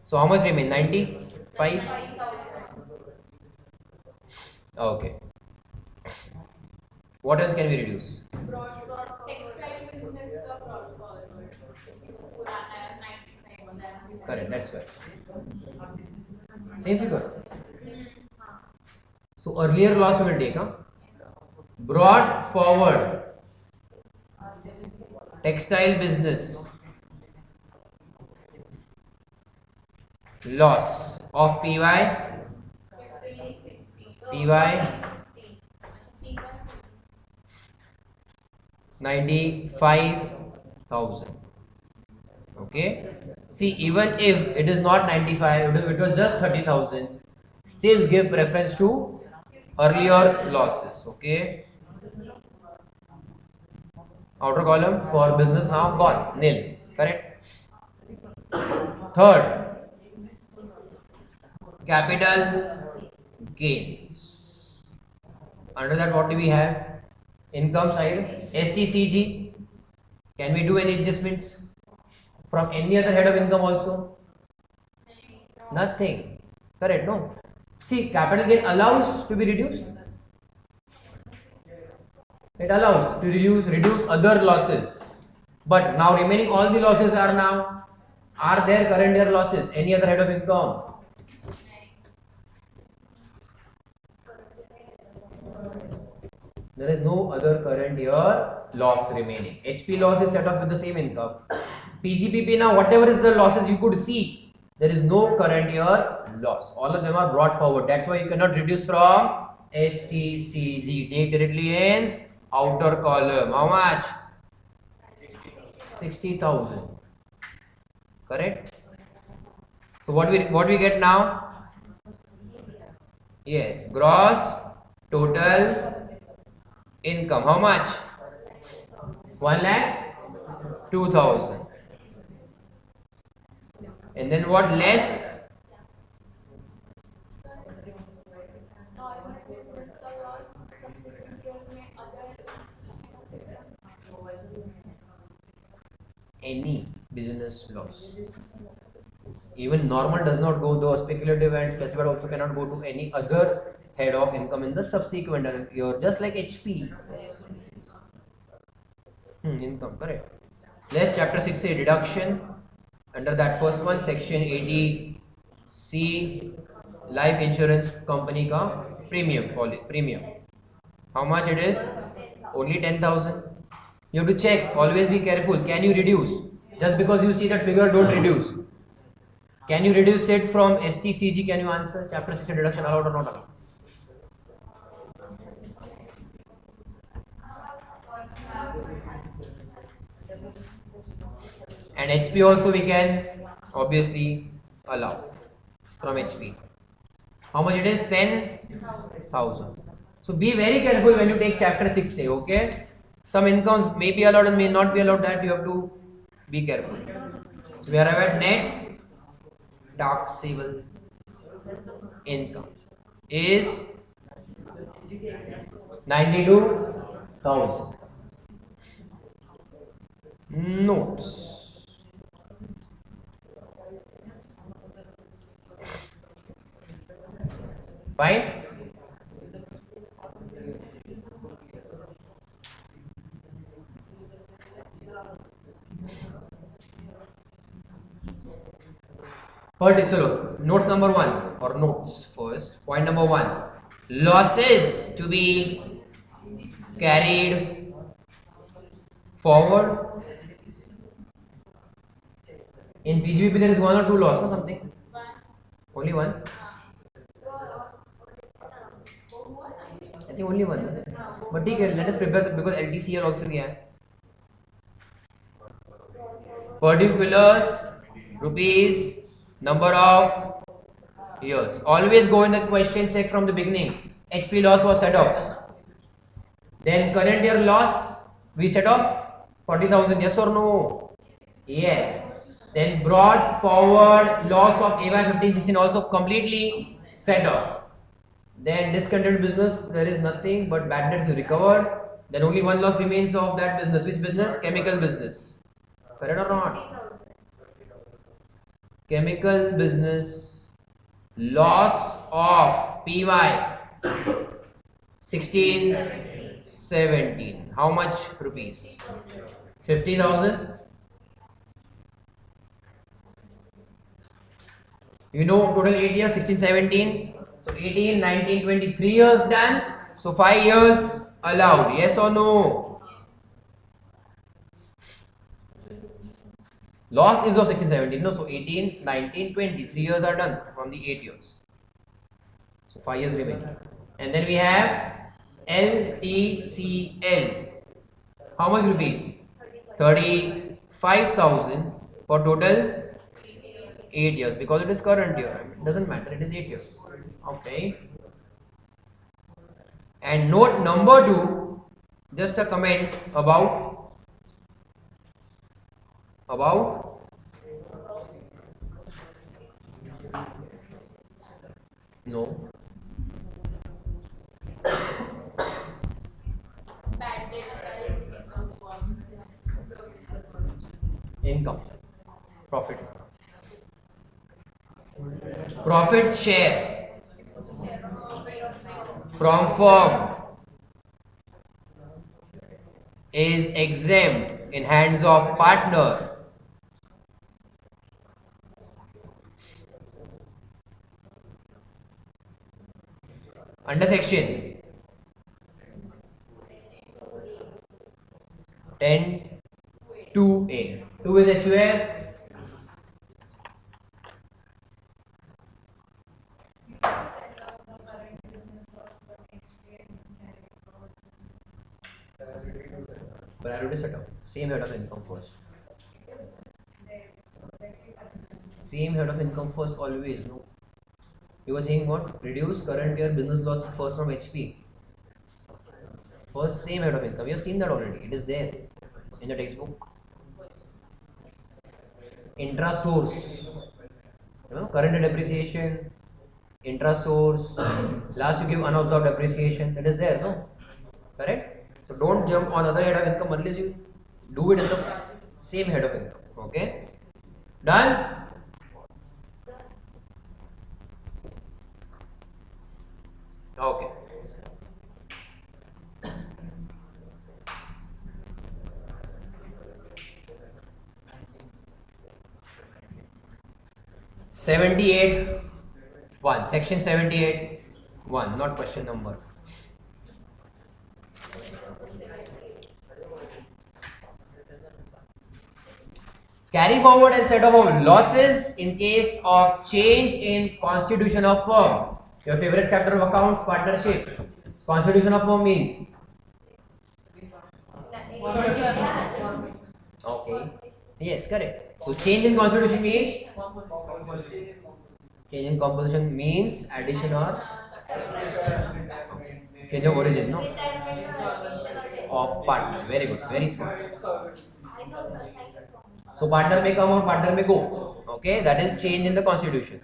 So how much remain? 95? 5,000. Okay. What else can we reduce? Textile business का पुराना है 95. Correct, that's right. Same figure. So earlier loss will take, huh? Brought forward textile business loss of PY 95,000. Okay. See, even if it is not 95, it was just 30,000, still give preference to earlier losses. Okay. Outer column for business now gone, nil. Correct. Third, capital gains. Under that, what do we have? Income side, STCG. Can we do any adjustments from any other head of income also? Nothing. Correct, no? See, capital gain allows to be reduced. It allows to reduce other losses. But now remaining all the losses are there current year losses? Any other head of income? There is no other current year loss remaining. HP loss is set off with the same income. PGPP now, whatever is the losses you could see, there is no current year loss. All of them are brought forward. That's why you cannot reduce from STCG. Take directly in outer column. How much? 60,000. Correct? So what we get now? Yes, gross total income. How much? 1,02,000. And then what less? Normal business का loss subsequent years में other Any business loss. Even normal does not go, though speculative and specified also cannot go to any other head of income in the subsequent year, just like HP. Income, correct. Less chapter 6 deduction. Under that first one, section 80C, life insurance company ka premium. How much it is? Only 10,000. You have to check. Always be careful. Can you reduce? Just because you see that figure, don't reduce. Can you reduce it from STCG? Can you answer? Chapter 6 deduction allowed or not allowed? And HP also we can obviously allow from HP. How much it is? 10,000. So be very careful when you take chapter 6A, okay? Some incomes may be allowed and may not be allowed, that you have to be careful. So we arrive at net taxable income is 92,000. Notes. Fine. But chalo, notes number 1 or notes first. Point number 1. Losses to be carried forward In PGBP there is one or two loss or something. Only one. I think only one. But ठीक है, let us prepare because LTCL also we have. Particulars, rupees, number of years. Always go in the question check from the beginning. HP loss was set off. Then current year loss we set off 40,000. Yes or no? Yes. Then brought forward loss of AY 1516 also completely set off. Then discontinued business, there is nothing but bad debts is recovered. Then only one loss remains of that business. Which business? Chemical business. Correct or not? Chemical business, loss of PY 16, 17. How much rupees? 50,000. You know total 8 years, 16, 17. So 18, 19, 20, 3 years done. So 5 years allowed. Yes or no? Loss is of 16, 17. No, so 18, 19, 20. 3 years are done from the 8 years. So 5 years remain. And then we have LTCL. How much rupees? 35,000 for total 8 years because it is current year. It doesn't matter, it is 8 years. Okay. And note number 2, just a comment about no. Bad debt, Income, profit share from firm is exempt in hands of partner. Under section 10(2)(a). 2 is HUF. Priority setup. Same head of income first. Same head of income first always. No. You were saying what? Reduce current year business loss first from HP. First same head of income. You have seen that already. It is there in the textbook. Intra source. Current year depreciation. Intra source. Last you give unobserved depreciation. That is there, no? Correct? So don't jump on other head of income unless you do it in the same head of income. Okay? Done? Okay. Section 78(1), not question number. Carry forward and set off of losses in case of change in constitution of firm. Your favorite chapter of accounts, partnership. Constitution of firm means? Okay. Yes, correct. So change in constitution means? Change in composition means addition or change of origin, no? Of partner. Very good. Very smart. So partner may come or partner may go. Okay, that is change in the constitution.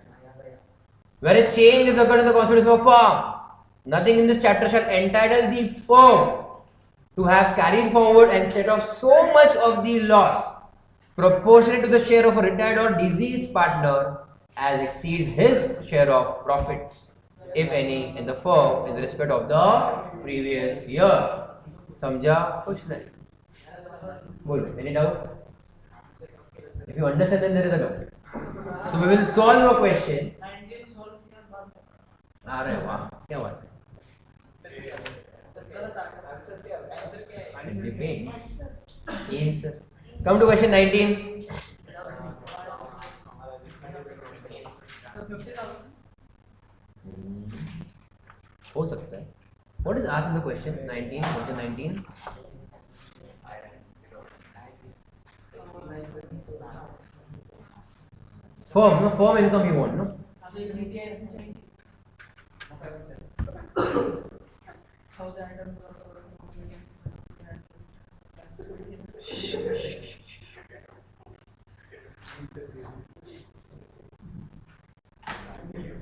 Whereas change is occurred in the constitution of firm, nothing in this chapter shall entitle the firm to have carried forward and set off so much of the loss proportionate to the share of a retired or deceased partner as exceeds his share of profits, if any, in the firm in respect of the previous year. Samjha? Kuch nahi. Bolo. Any doubt? If you understand, then there is a doubt. So we will solve a question. अरे वाह, क्या बात है? It depends. Answer. Come to question 19. हो सकता है. What is asked in the question 19? Question 19. Firm, no? Firm income you want, no?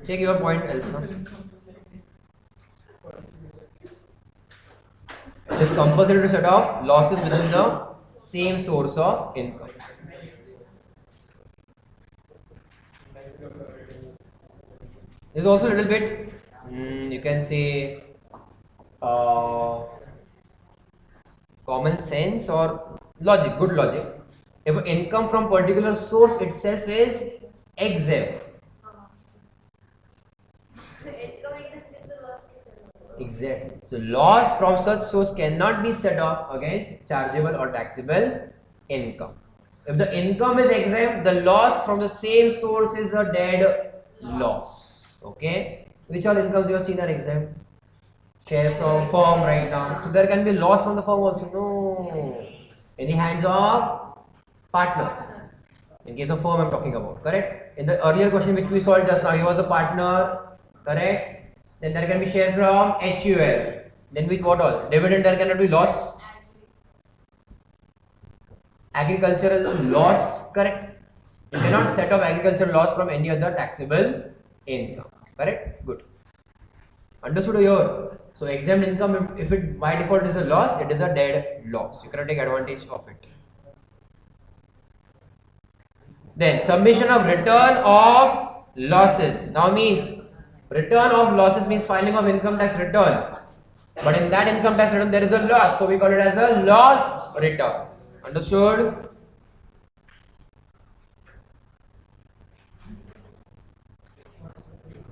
Check your point, Elsa. It is compulsory to set off losses within the same source of income. This is also a little bit, you can say, common sense or logic, good logic. If income from particular source itself is exempt. Exactly. So loss from such source cannot be set off against chargeable or taxable income. If the income is exempt, the loss from the same source is a dead loss. Okay. Which all incomes you have seen are exempt? Share from firm right now. So there can be loss from the firm also. No. In the hands of partner. In case of firm I'm talking about. Correct? In the earlier question which we solved just now, he was a partner. Correct? Then there can be share from HUL. Then with what all? Dividend there cannot be loss. Agricultural loss, correct? You cannot set off agricultural loss from any other taxable income. Correct? Good. Understood here? So exempt income, if it by default is a loss, it is a dead loss. You cannot take advantage of it. Then submission of return of losses. Now means return of losses means filing of income tax return. But in that income tax return there is a loss. So we call it as a loss return. Understood?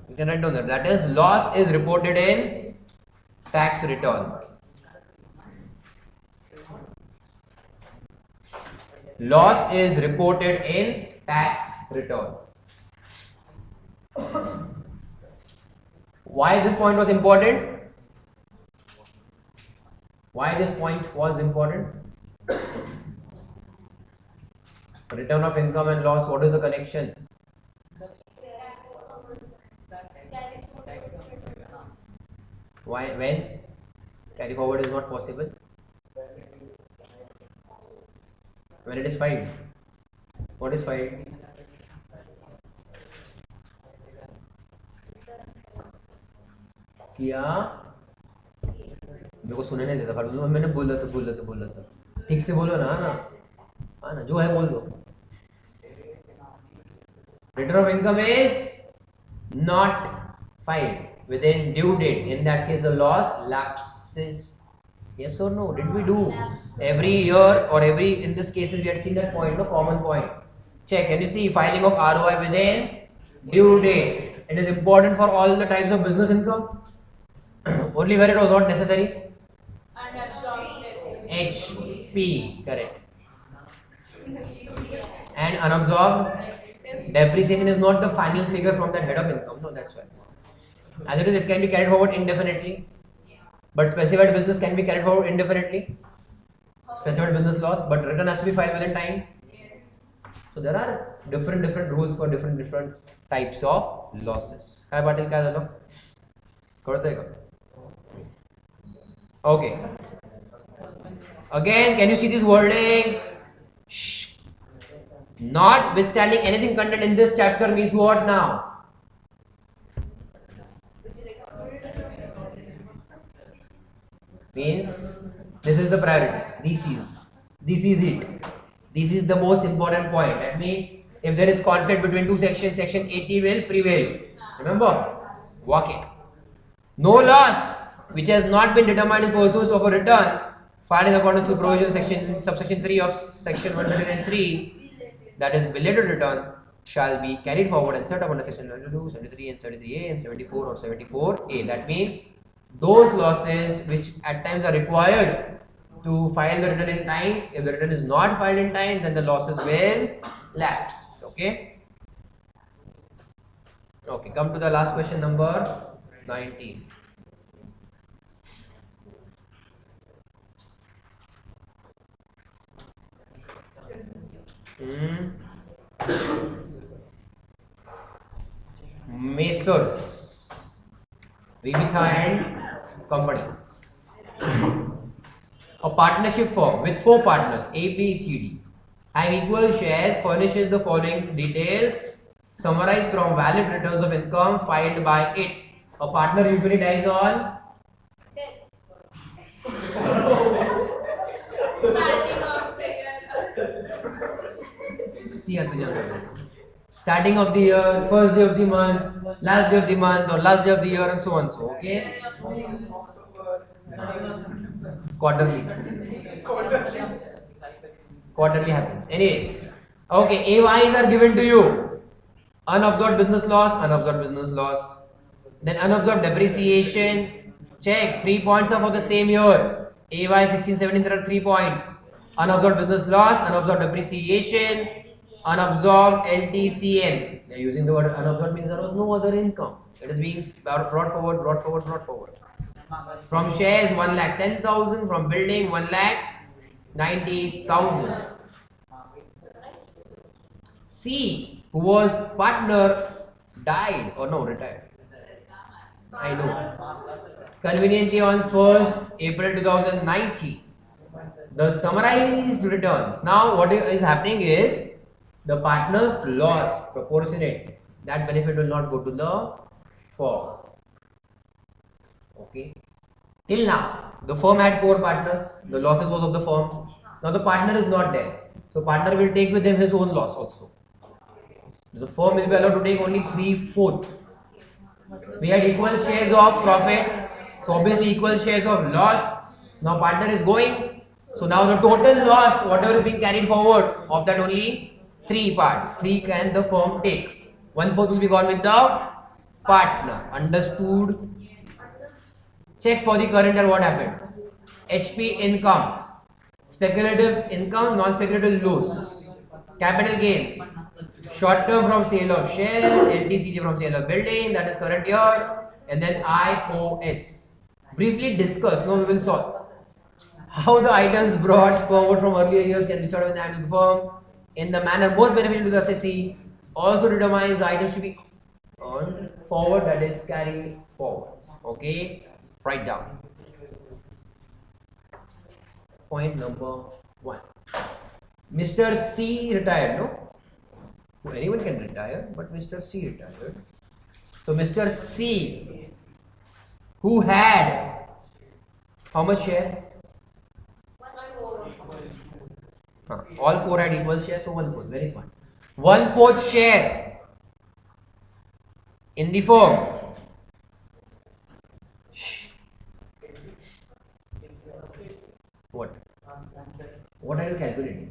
You can write down that. That is loss is reported in tax return. Loss is reported in tax return. Why this point was important? Why this point was important? Return of income and loss, what is the connection? Why, when? Carry forward is not possible. When it is filed. What is filed? किया मेरे को सुनने नहीं देता खाली मैंने बोला तो ठीक से बोलो ना ना जो है बोल दो. Return of income is not filed within due date. In that case, the loss lapses. Yes or no? Did we do every year or every in this cases we had seen that point, no common point. Check. Can you see filing of ROI within due date? It is important for all the types of business income. Only where it was not necessary. HP, correct. And unabsorbed depreciation is not the final figure from that head of income. No, that's why. As it is, it can be carried forward indefinitely. But specified business can be carried forward indefinitely. Specified business loss, but return has to be filed within time. Yes. So there are different rules for different types of losses. Hi Patil, क्या झालं? कळतंय का? Okay. Again, can you see these wordings? Shh. Notwithstanding anything contained in this chapter means what now? Means this is the priority. This is it. This is the most important point. That means if there is conflict between two sections, section 80 will prevail. Remember? Walk it. No loss which has not been determined in pursuance of a return filed in accordance to provision subsection 3 of section 103, that is belated return, shall be carried forward and set up under section 72, 73 and 73A and 74 or 74A. That means those losses which at times are required to file the return in time, if the return is not filed in time, then the losses will lapse. Okay. Okay, come to the last question, number 19. Messrs. Vivitha and Company. A partnership firm with 4 partners A, B, C, D have equal shares furnishes the following details summarized from valid returns of income filed by it. A partner usually dies on Starting of the year. starting of the year, first day of the month, last day of the month, or last day of the year, and so on. So, okay, quarterly. Quarterly happens. Anyways, okay, AYs are given to you. Unabsorbed business loss, unabsorbed business loss. Then unabsorbed depreciation. Check 3 points are for the same year. AY 16, 17, there are 3 points. Unabsorbed business loss, unabsorbed depreciation, unabsorbed LTCN. They are using the word unabsorbed means there was no other income. It is being brought forward, brought forward, brought forward. From shares 1,10,000, from building 1,90,000. C, who was partner, died or no, retired. I know. Conveniently on 1st April 2019. The summarized returns. Now what is happening is the partner's loss proportionate. That benefit will not go to the firm. Okay. Till now, the firm had 4 partners. The losses was of the firm. Now the partner is not there. So partner will take with him his own loss also. The firm will be allowed to take only 3/4. We had equal shares of profit. So obviously equal shares of loss. Now partner is going. So now the total loss, whatever is being carried forward, of that only 3 parts. 3 can the firm take. 1/4 will be gone with the partner. Understood? Check for the current year what happened. HP income. Speculative income, non-speculative loss. Capital gain. Short term from sale of shares, LTCG from sale of building, that is current year, and then IOS. Briefly discuss, now we will solve. How the items brought forward from earlier years can be sorted in the hands of the firm in the manner most beneficial to the assessee. Also determines the items to be earned forward, that is carried forward. Okay, write down. Point number 1. Mr. C retired, no? Anyone can retire, but Mr. C retired. So Mr. C, who had how much share? All 4 had equal share, so 1/4. Very smart. 1/4 share in the firm. What? What are you calculating?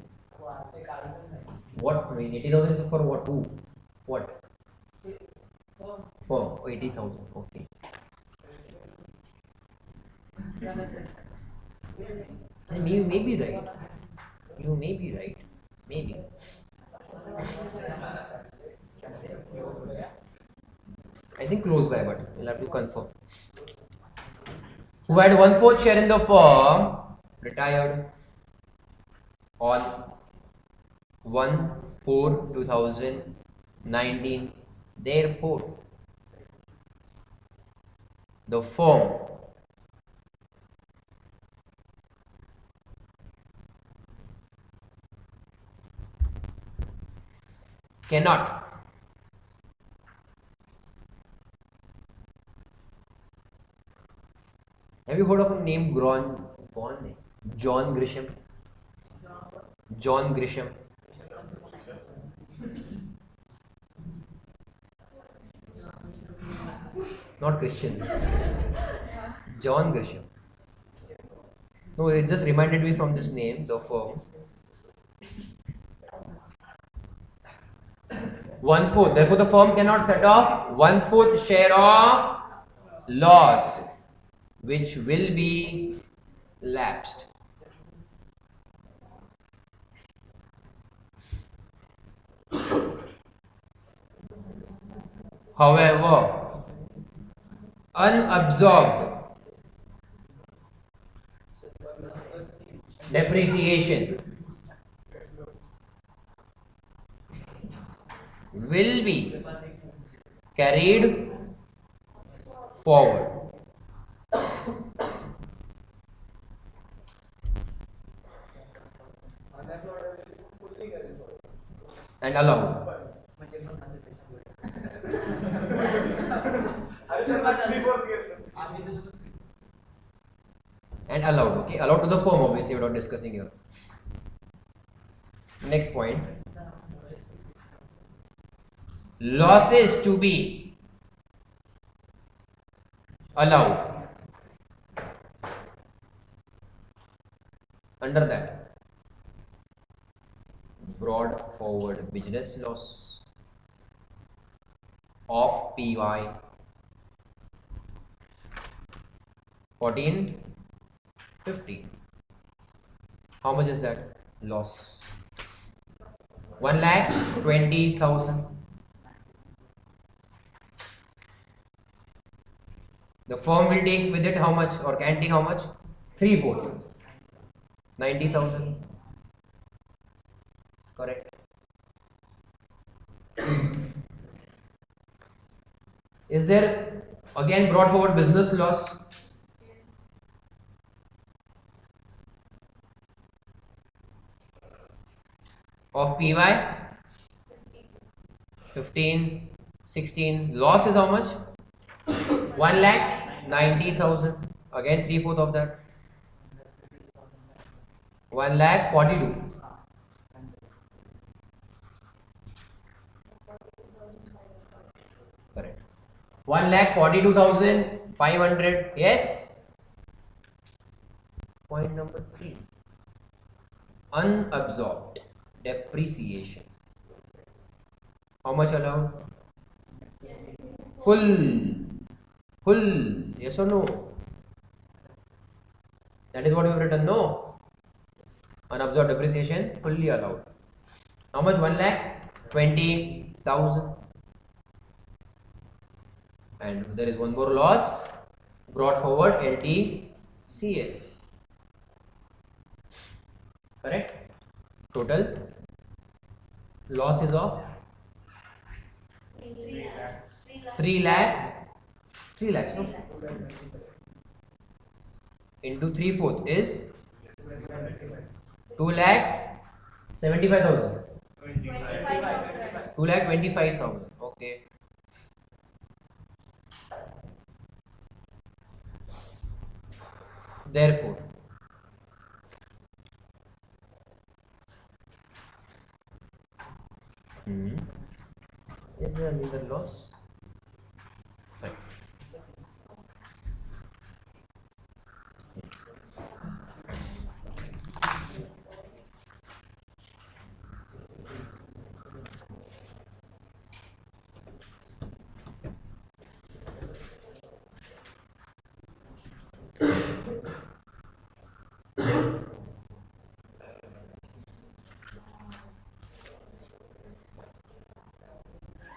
What? I mean, 80,000 is for what? Who? What? For 80,000. Okay. You may be right. You may be right. Maybe. I think close by, but we'll have to confirm. Who had 1/4 share in the firm, retired on 1/4/2019. Therefore, the firm cannot have you heard of a name John Grisham? John Grisham. Not Christian. John Grisham. No, it just reminded me from this name, the firm. 1/4. Therefore, the firm cannot set off 1/4 share of loss, which will be lapsed. However, unabsorbed depreciation will be carried forward and allowed. And allowed, okay, allowed to the firm, obviously we're not discussing here. Next point, losses to be allowed under that brought forward business loss of PY 1450. How much is that loss? 1,20,000. The firm will take with it how much, or can take how much? 3/4, 90,000. Correct. Is there again brought forward business loss? Of PY 15, 16. Loss is how much? 1,90,000. Again 3/4 of that. 1,42,000. Correct. 1,42,500. Yes. Point number 3. Unabsorbed depreciation. How much allowed? Full. Yes or no? That is what we have written. No. Unabsorbed depreciation fully allowed. How much? 1,20,000. And there is one more loss brought forward, LTCS. Correct? Total loss is of 3 lakh. 3 lakhs, no? Into 3/4 is 2,75,000. 2,25,000. Okay. Therefore, is there another loss? Fine.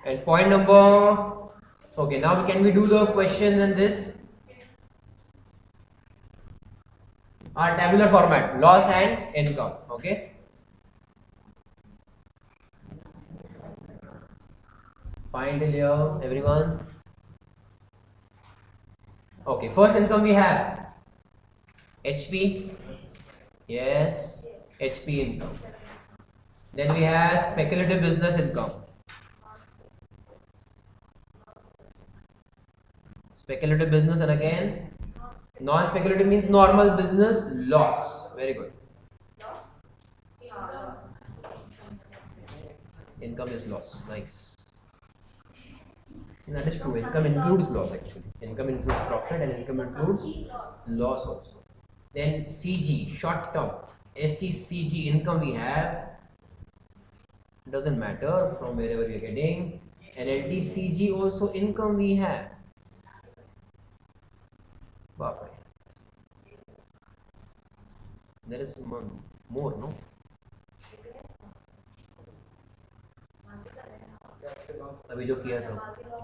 And point number, okay, now can we do the questions in this? Our tabular format, loss and income, okay? Fine till here, everyone? Okay, first income we have HP, yes, HP income. Then we have speculative business income. Speculative business, and again non-speculative means normal business loss. Very good. Income is loss. Nice. That is true. Income includes loss actually. Income includes profit and income includes loss also. Then CG, short term, STCG income we have. Doesn't matter from wherever we are getting. And LTCG also income we have. There is more, no? अभी जो किया था,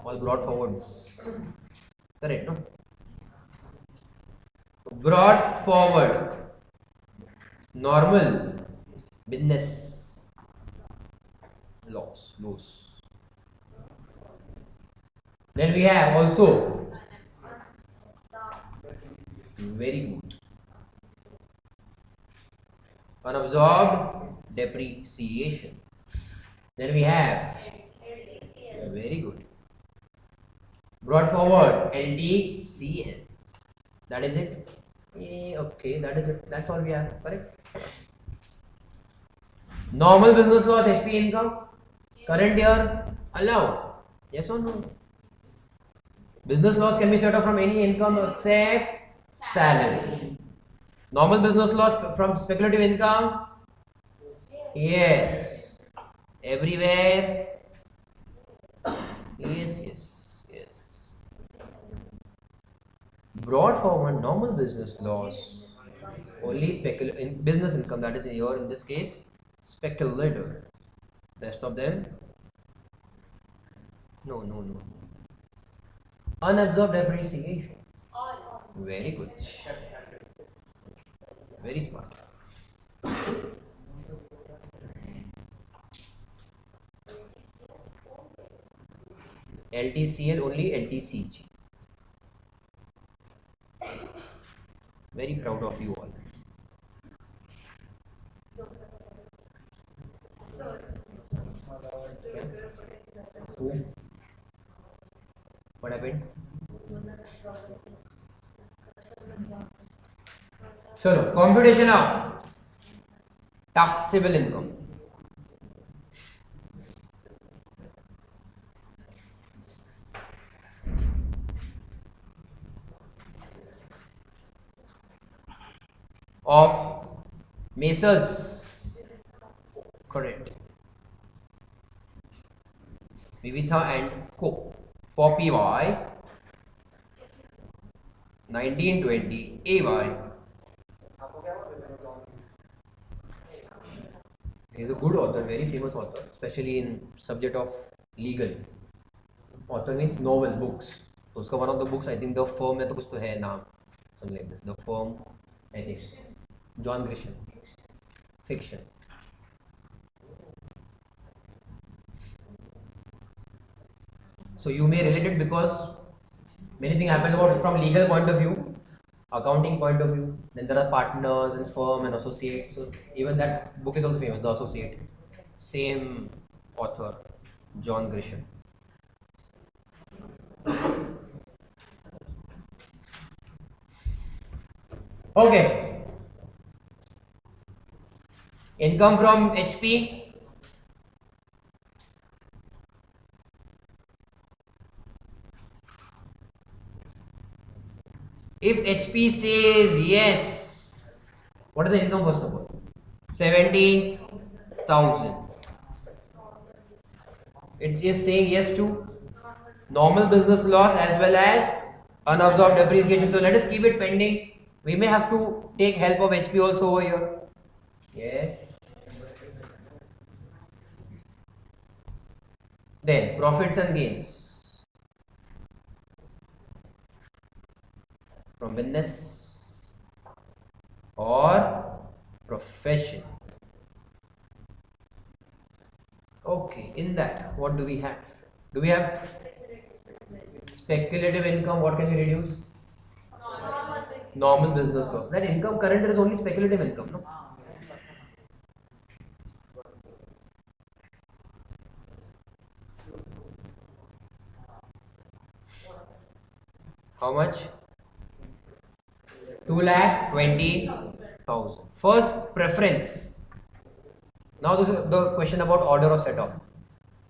all brought forwards, correct, no? Brought forward, normal business loss. Then we have also, very good, unabsorbed depreciation. Then we have, very good, brought forward, LDCL. That is it. Okay, that is it. That's all we have. Correct. Normal business loss, HP income, current year, allowed. Yes or no? Business loss can be set off from any income except salary. Normal business loss from speculative income? Yes. Everywhere? Yes. Brought forward normal business loss, only in business income, that is here in this case, speculative. Rest of them? No. Unabsorbed depreciation. Very good. Very smart. LTCL only LTCG. Very proud of you all. Who? What happened? So, computation of taxable income. Of Messrs. Correct. Vivitha and Co. For PY 1920 AY. He is a good author, very famous author, especially in subject of legal. Author means novel, books. So उसका one of the books, I think the firm में तो कुछ तो है नाम, something like this. The firm ethics. John Grisham. Fiction. So you may relate it because many things happen about from legal point of view, accounting point of view. Then there are partners and firm and associates. So even that book is also famous, The Associate. Same author, John Grisham. Okay. Income from HP. If HP says yes, what is the income first of all? 70,000. It is saying yes to normal business loss as well as unabsorbed depreciation. So let us keep it pending. We may have to take help of HP also over here. Yes. Then profits and gains from business or profession. Okay, in that what do we have? Do we have speculative income? What can we reduce? Normal business loss. That income current is only speculative income, no? How much? 2,20,000. First preference. Now this is the question about order of set off.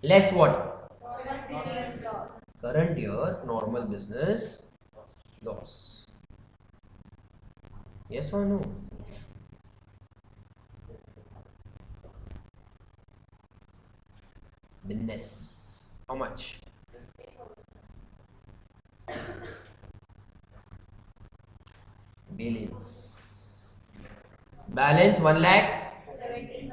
Less what? Current year normal business loss. Yes or no? Business. How much? Billions. Balance 1,70,000.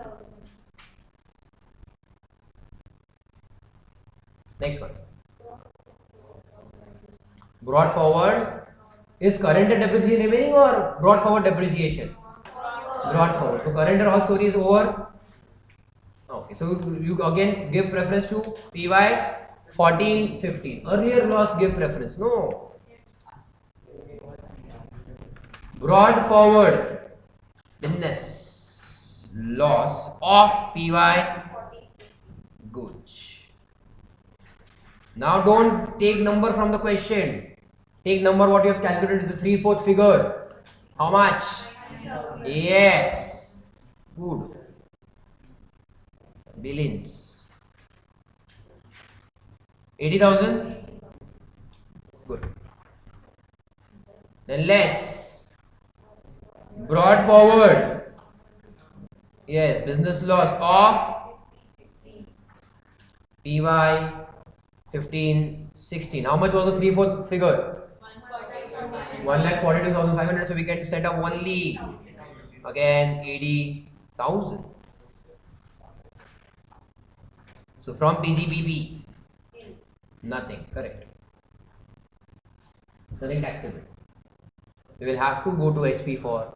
Next one. Brought forward. Is current and depreciation remaining or brought forward depreciation? Brought forward. So current and all story is over. Okay. So you again give preference to PY 14, 15. Earlier loss give preference. No. Brought forward business loss of PY. Good. Now don't take number from the question. Take number what you have calculated, the 3/4 figure. How much? Yes. Good. Billions. 80,000. Good. Then less. Brought forward. Yes, business loss of PY 15, 16. How much was the 3/4 figure? 1,42,500. So we can set up only again 80,000. So from PGBP, nothing. Correct. Nothing taxable. We will have to go to HP for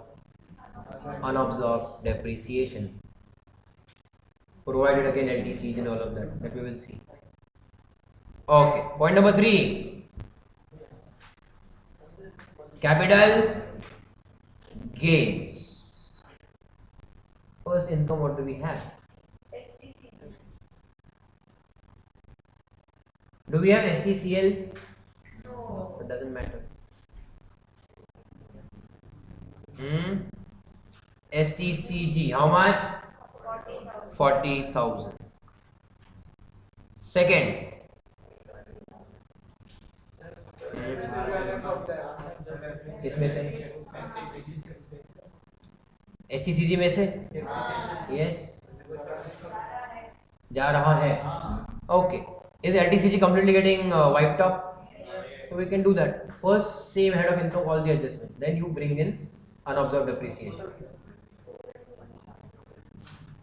unabsorbed depreciation. Provided again LTCs and all of that we will see. Okay. Point number 3. Capital gains. First income, what do we have? Do we have STCL? No. It doesn't matter. STCG, how much? 40,000. Second. किसमें से? STCG में से? Yes. जा रहा है. Okay. Is LTCG completely getting wiped up? So we can do that. First, same head of income, all the adjustments. Then you bring in unobserved depreciation.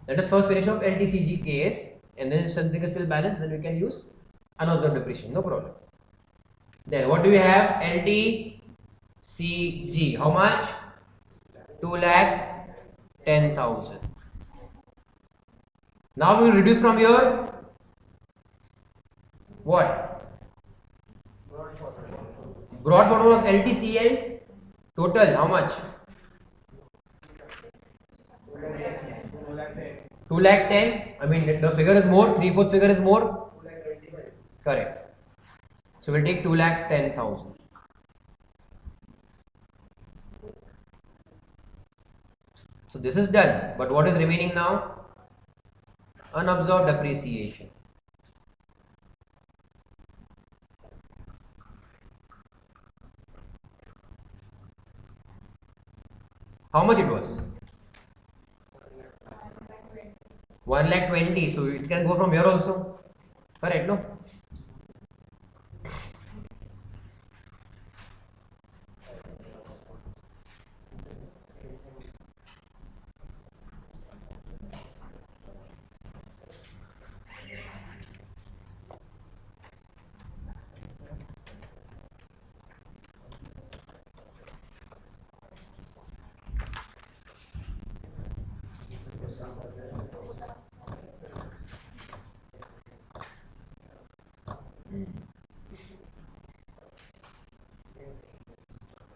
Let us first finish off LTCG case, and then if something is still balanced, then we can use unobserved depreciation. No problem. Then what do we have? LTCG. How much? 2,10,000. Now we will reduce from here. What? Brought forward was LTCL. Total how much? 2,10,000. I mean the figure is more. 3/4 figure is more. Correct. So we'll take 2,10,000. So this is done. But what is remaining now? Unabsorbed depreciation. How much it was? 1,20,000. So it can go from here also. Correct, no?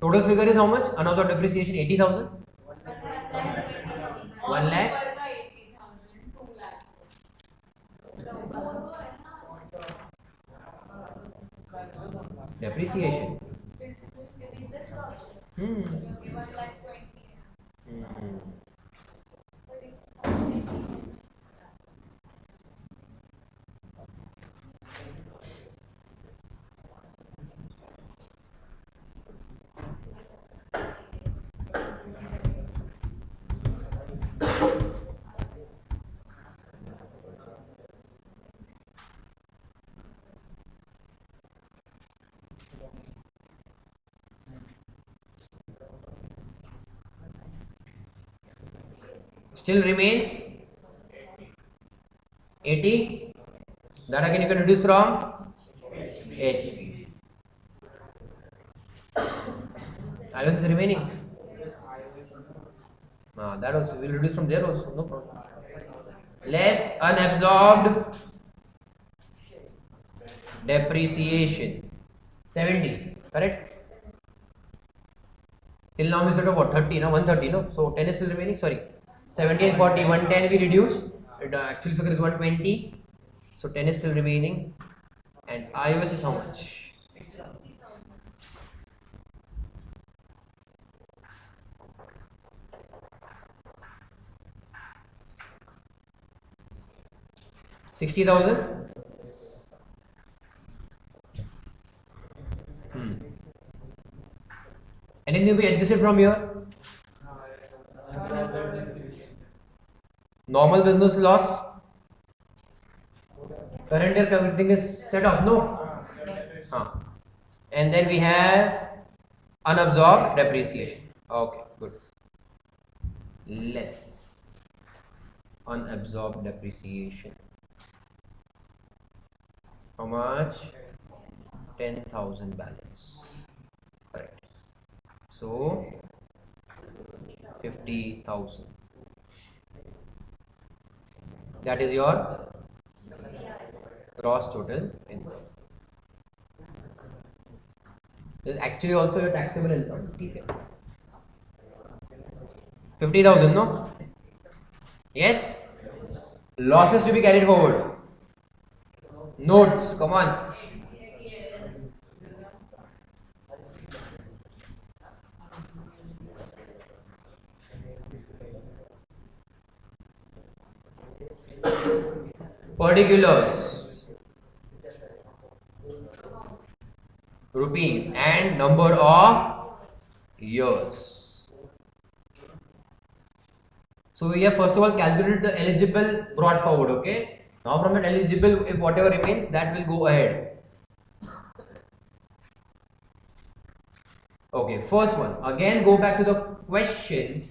Total figure is how much? Unabsorbed depreciation 80,000. 1 lakh. 2 lakhs. Depreciation. Still remains 80. That again you can reduce from HP. Balance is remaining. That also we will reduce from there also, no problem. Less unabsorbed depreciation. 70, correct? Till now we set of what? 30, no? 130, no? So 10 is still remaining. Sorry, 70 and 40. 110 we reduced. The actual figure is 120. So 10 is still remaining. And iOS is how much? 60,000. Anything to be adjusted from here? Normal business loss. Current year everything is set off, no? And then we have unabsorbed depreciation. Okay, good. Less unabsorbed depreciation. How much? 10,000 balance. Correct. So 50,000. That is your gross total income. This is actually also your taxable income. 50,000, no? Yes? Losses to be carried forward. Notes, come on. Particulars, rupees, and number of years. So we have first of all calculated the eligible brought forward. Okay, now from that eligible, if whatever remains, that will go ahead. Okay, first one, again go back to the question.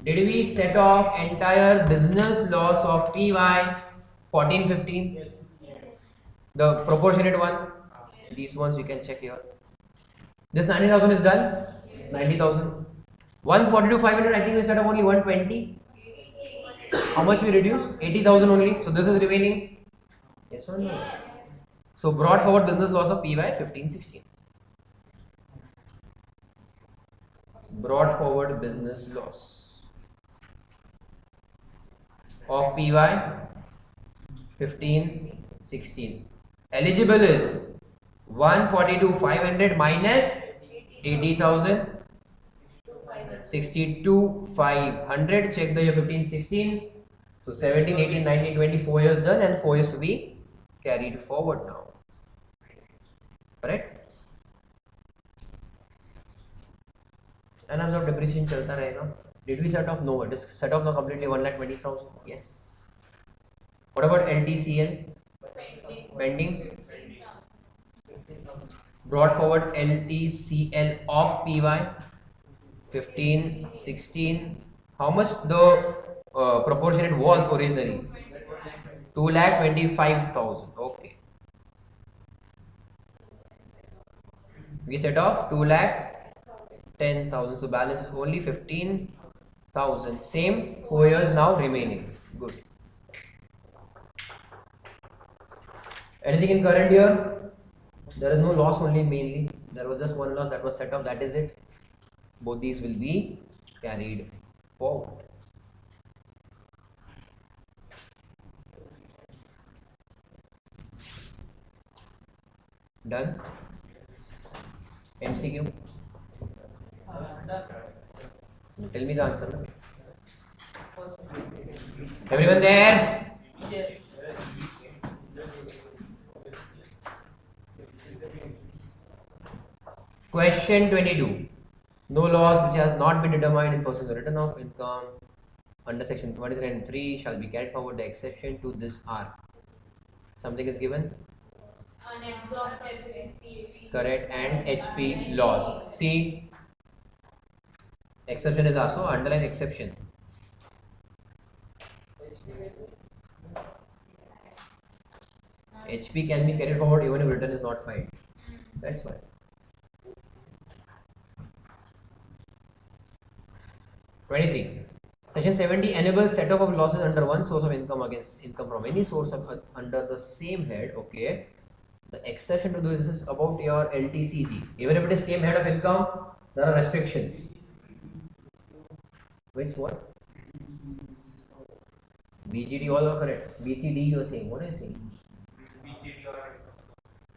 Did we set off entire business loss of PY 14-15? Yes. The proportionate one? These ones we can check here. This 90,000 is done? 90,000. 140 to 500, I think we set off only 120. How much we reduce? 80,000 only. So this is remaining. Yes or no? So brought forward business loss of PY 15-16. Brought forward business loss of PY 15-16. Eligible is 142 500 minus 80,000. 62 500. Check the year 15-16. So 17, 18, 19, 20, 4 years done and 4 years to be carried forward now. Correct? Unabsorbed depreciation chalta rahega. Did we set off? No, it is set off now completely 1,20,000. Yes. What about LTCL? Pending. Brought forward LTCL of PY 15-16. How much the proportionate was originally? 2,25,000. Okay. We set off 2,10,000. So balance is only 15,000. Same 4 years now remaining. Good. Anything in current year? There is no loss, only mainly. There was just one loss that was set off. That is it. Both these will be carried forward. Done. MCQ. Tell me the answer. Everyone there? Yes. Question 22. No loss which has not been determined in pursuing the return of income under section 23 and 3 shall be carried forward. The exception to this are. Something is given. Unabsorbed depreciation. Correct. And HP loss. C. Exception is also underline exception. HP can be carried forward even if return is not filed. That's why. 23. Section 70 enables set off of losses under one source of income against income from any source of, under the same head. Okay. The exception to this is about your LTCG. Even if it is same head of income, there are restrictions. Which what? BGD all are correct. BCD you are saying. What are you saying? BCD or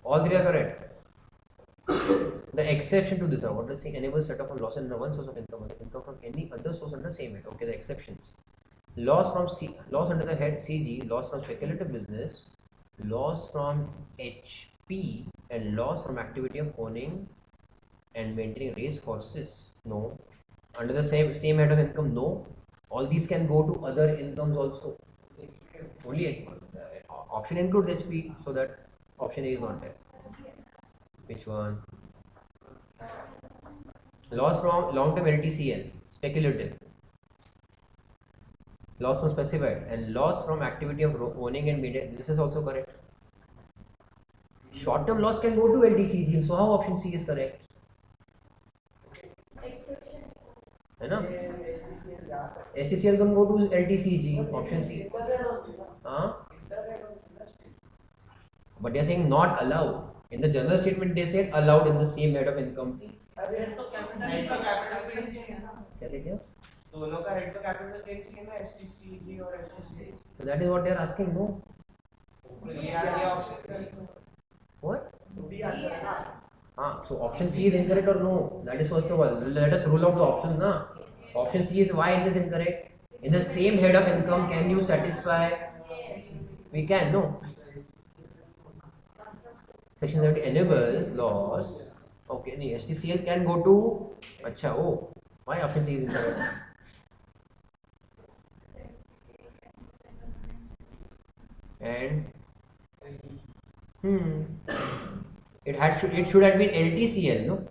All three are correct. The exception to this are what is saying enables set off on loss under one source of income against income from any other source under same head. Okay, the exceptions. Loss from loss under the head CG, loss from speculative business, loss from HP, and loss from activity of owning and maintaining race horses. No. Under the same head of income, no. All these can go to other incomes also. Only option includes HP, so that option A is not there. Which one? Loss from long-term LTCL, speculative. Loss from specified, and loss from activity of owning and maintaining. This is also correct. Short-term loss can go to LTCG, so how option C is correct? है ना? STCL can go to LTCG, option C. But they are saying not allowed. In the general statement they said allowed in the same head of income. दोनों का head तो capital gain चाहिए ना STCG और STCL. So that is what they are asking, no? What? So option C is incorrect or no? That is first of all. Let us rule out the option, na? Option C is why it is incorrect. In the same head of income, can you satisfy? We can, no? Section 70 enables loss. Okay, the STCL can go to. Acha, oh, why option C is incorrect? And it should have been LTCL, no?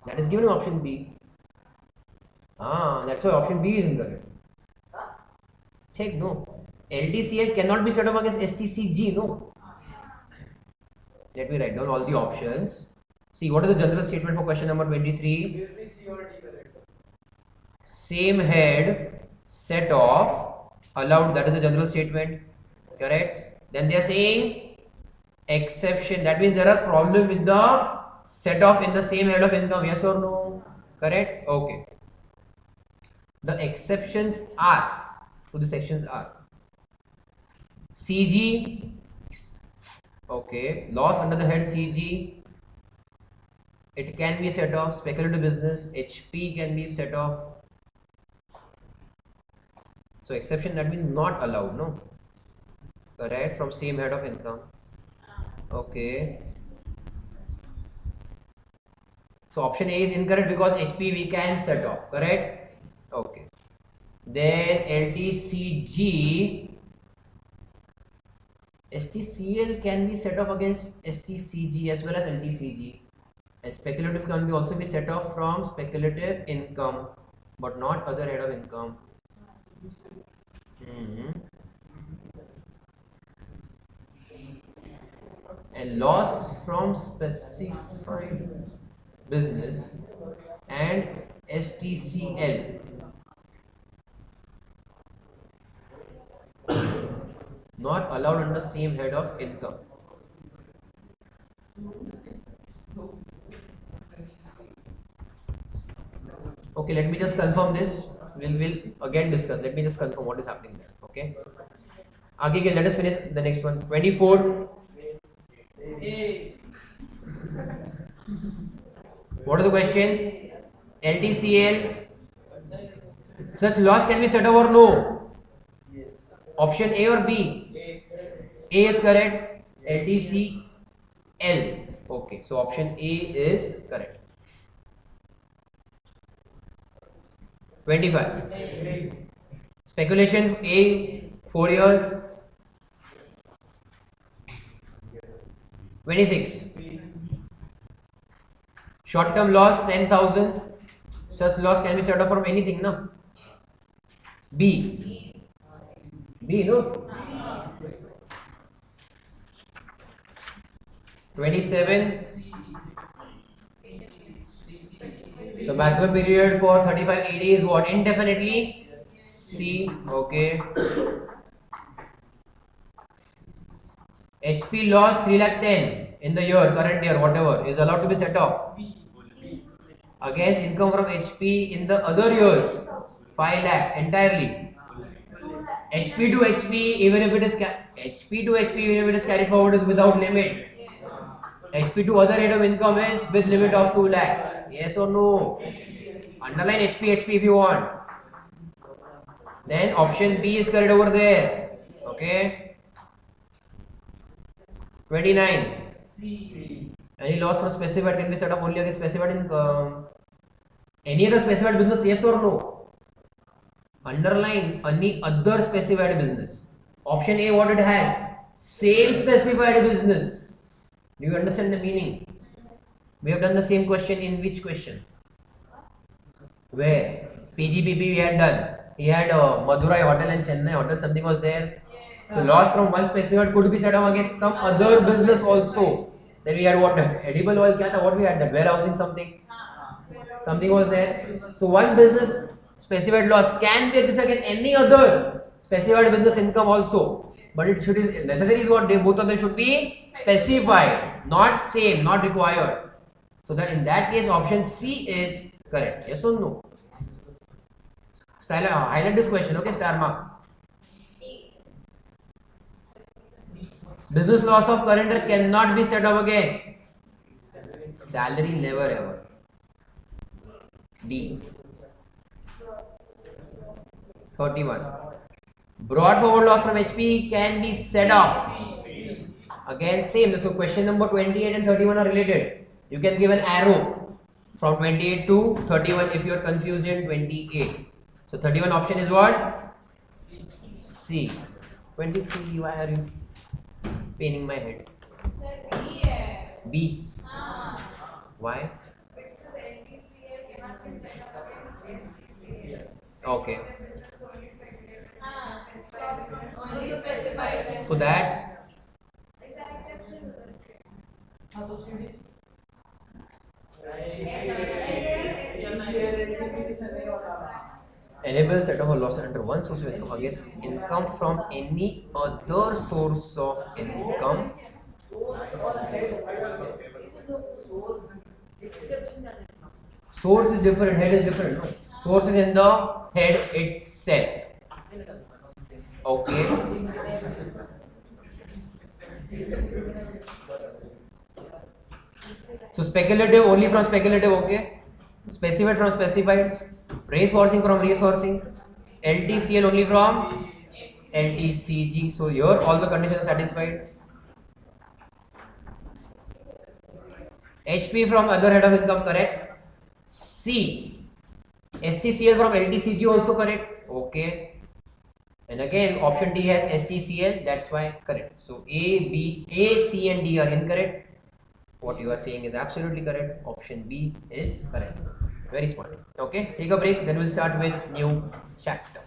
That is given in option B. That's why option B is incorrect. Check, no. LTCL cannot be set off against STCG, no. Let me write down all the options. See, what is the general statement for question number 23? Same head set off allowed. That is the general statement. Correct. Then they are saying exception. That means there are problem with the set off in the same head of income. Yes or no? Correct. Okay. The exceptions are to the sections are CG. Okay. Loss under the head CG. It can be set off. Speculative business. HP can be set off. So exception, that means not allowed, no? Correct, from same head of income. Okay. So option A is incorrect because HP we can set off, correct? Okay. Then LTCG, STCL can be set off against STCG as well as LTCG. And speculative can also be set off from speculative income, but not other head of income. And loss from specified business and STCL not allowed under same head of income. Okay, let me just confirm this. We'll again discuss. Let me just confirm what is happening there. Okay. Okay, let us finish the next one. 24. What is the question? LTCL. Such loss can be set off or no? Option A or B? A is correct. LTCL. Okay, so option A is correct. 25. Speculation A 4 years. 26. Short term loss 10,000. Such loss can be set off from anything, no? B. B, no? 27. The maximum period for 35 AD is what? Indefinitely? C. Okay. HP lost 310 in the year, current year, whatever, is allowed to be set off against income from HP in the other years, 5 lakh entirely. 2 lakh. HP to HP, even if it is HP to HP, even if it is carried forward, is without limit. Yes. HP to other rate of income is with limit of 2 lakhs. Yes or no? Underline HP if you want. Then option B is correct over there. Okay. 29. Any loss from specified can be set up only against specified income. Any other specified business, yes or no? Underline any other specified business. Option A, what it has? Same specified business. Do you understand the meaning? We have done the same question in which question? Where? PGPP we had done. He had Madurai Hotel and Chennai Hotel, something was there. So loss from one specified could be set off against some other business also. Then we had what? Edible oil, kya tha? What we had? The warehousing something. Something was there. So one business specified loss can be against any other specified business income also. But it should be necessary is what? Both of them should be specified, not same, not required. So that in that case option C is correct. Yes or no? Highlight this question, okay? Star mark. Business loss of current year cannot be set off against salary, never ever. D. 31. Brought forward loss from HP can be set off against same. So question number 28 and 31 are related. You can give an arrow from 28 to 31 if you are confused in 28. So 31 option is what? C. 23. Why are you paining my head? Sir, B hai. B. हाँ. Why? Because NTCL cannot be set up against STCL. Okay. Business only speculative. Specified business only specified business. So that Is an exception to this. हाँ तो सीढ़ी enable set of a loss under one source of income against income from any other source of income. Source is different, head is different. No? Source is in the head itself. Okay. So speculative only from speculative, okay. Specified from specified. Race sourcing from race sourcing. LTCL only from LTCG. So here all the conditions are satisfied. HP from other head of income, correct. C. STCL from LTCG also correct. Okay. And again option D has STCL, that's why correct. So A, C and D are incorrect. What you are saying is absolutely correct. Option B is correct. Very smart. Okay, take a break, then we'll start with new chapter.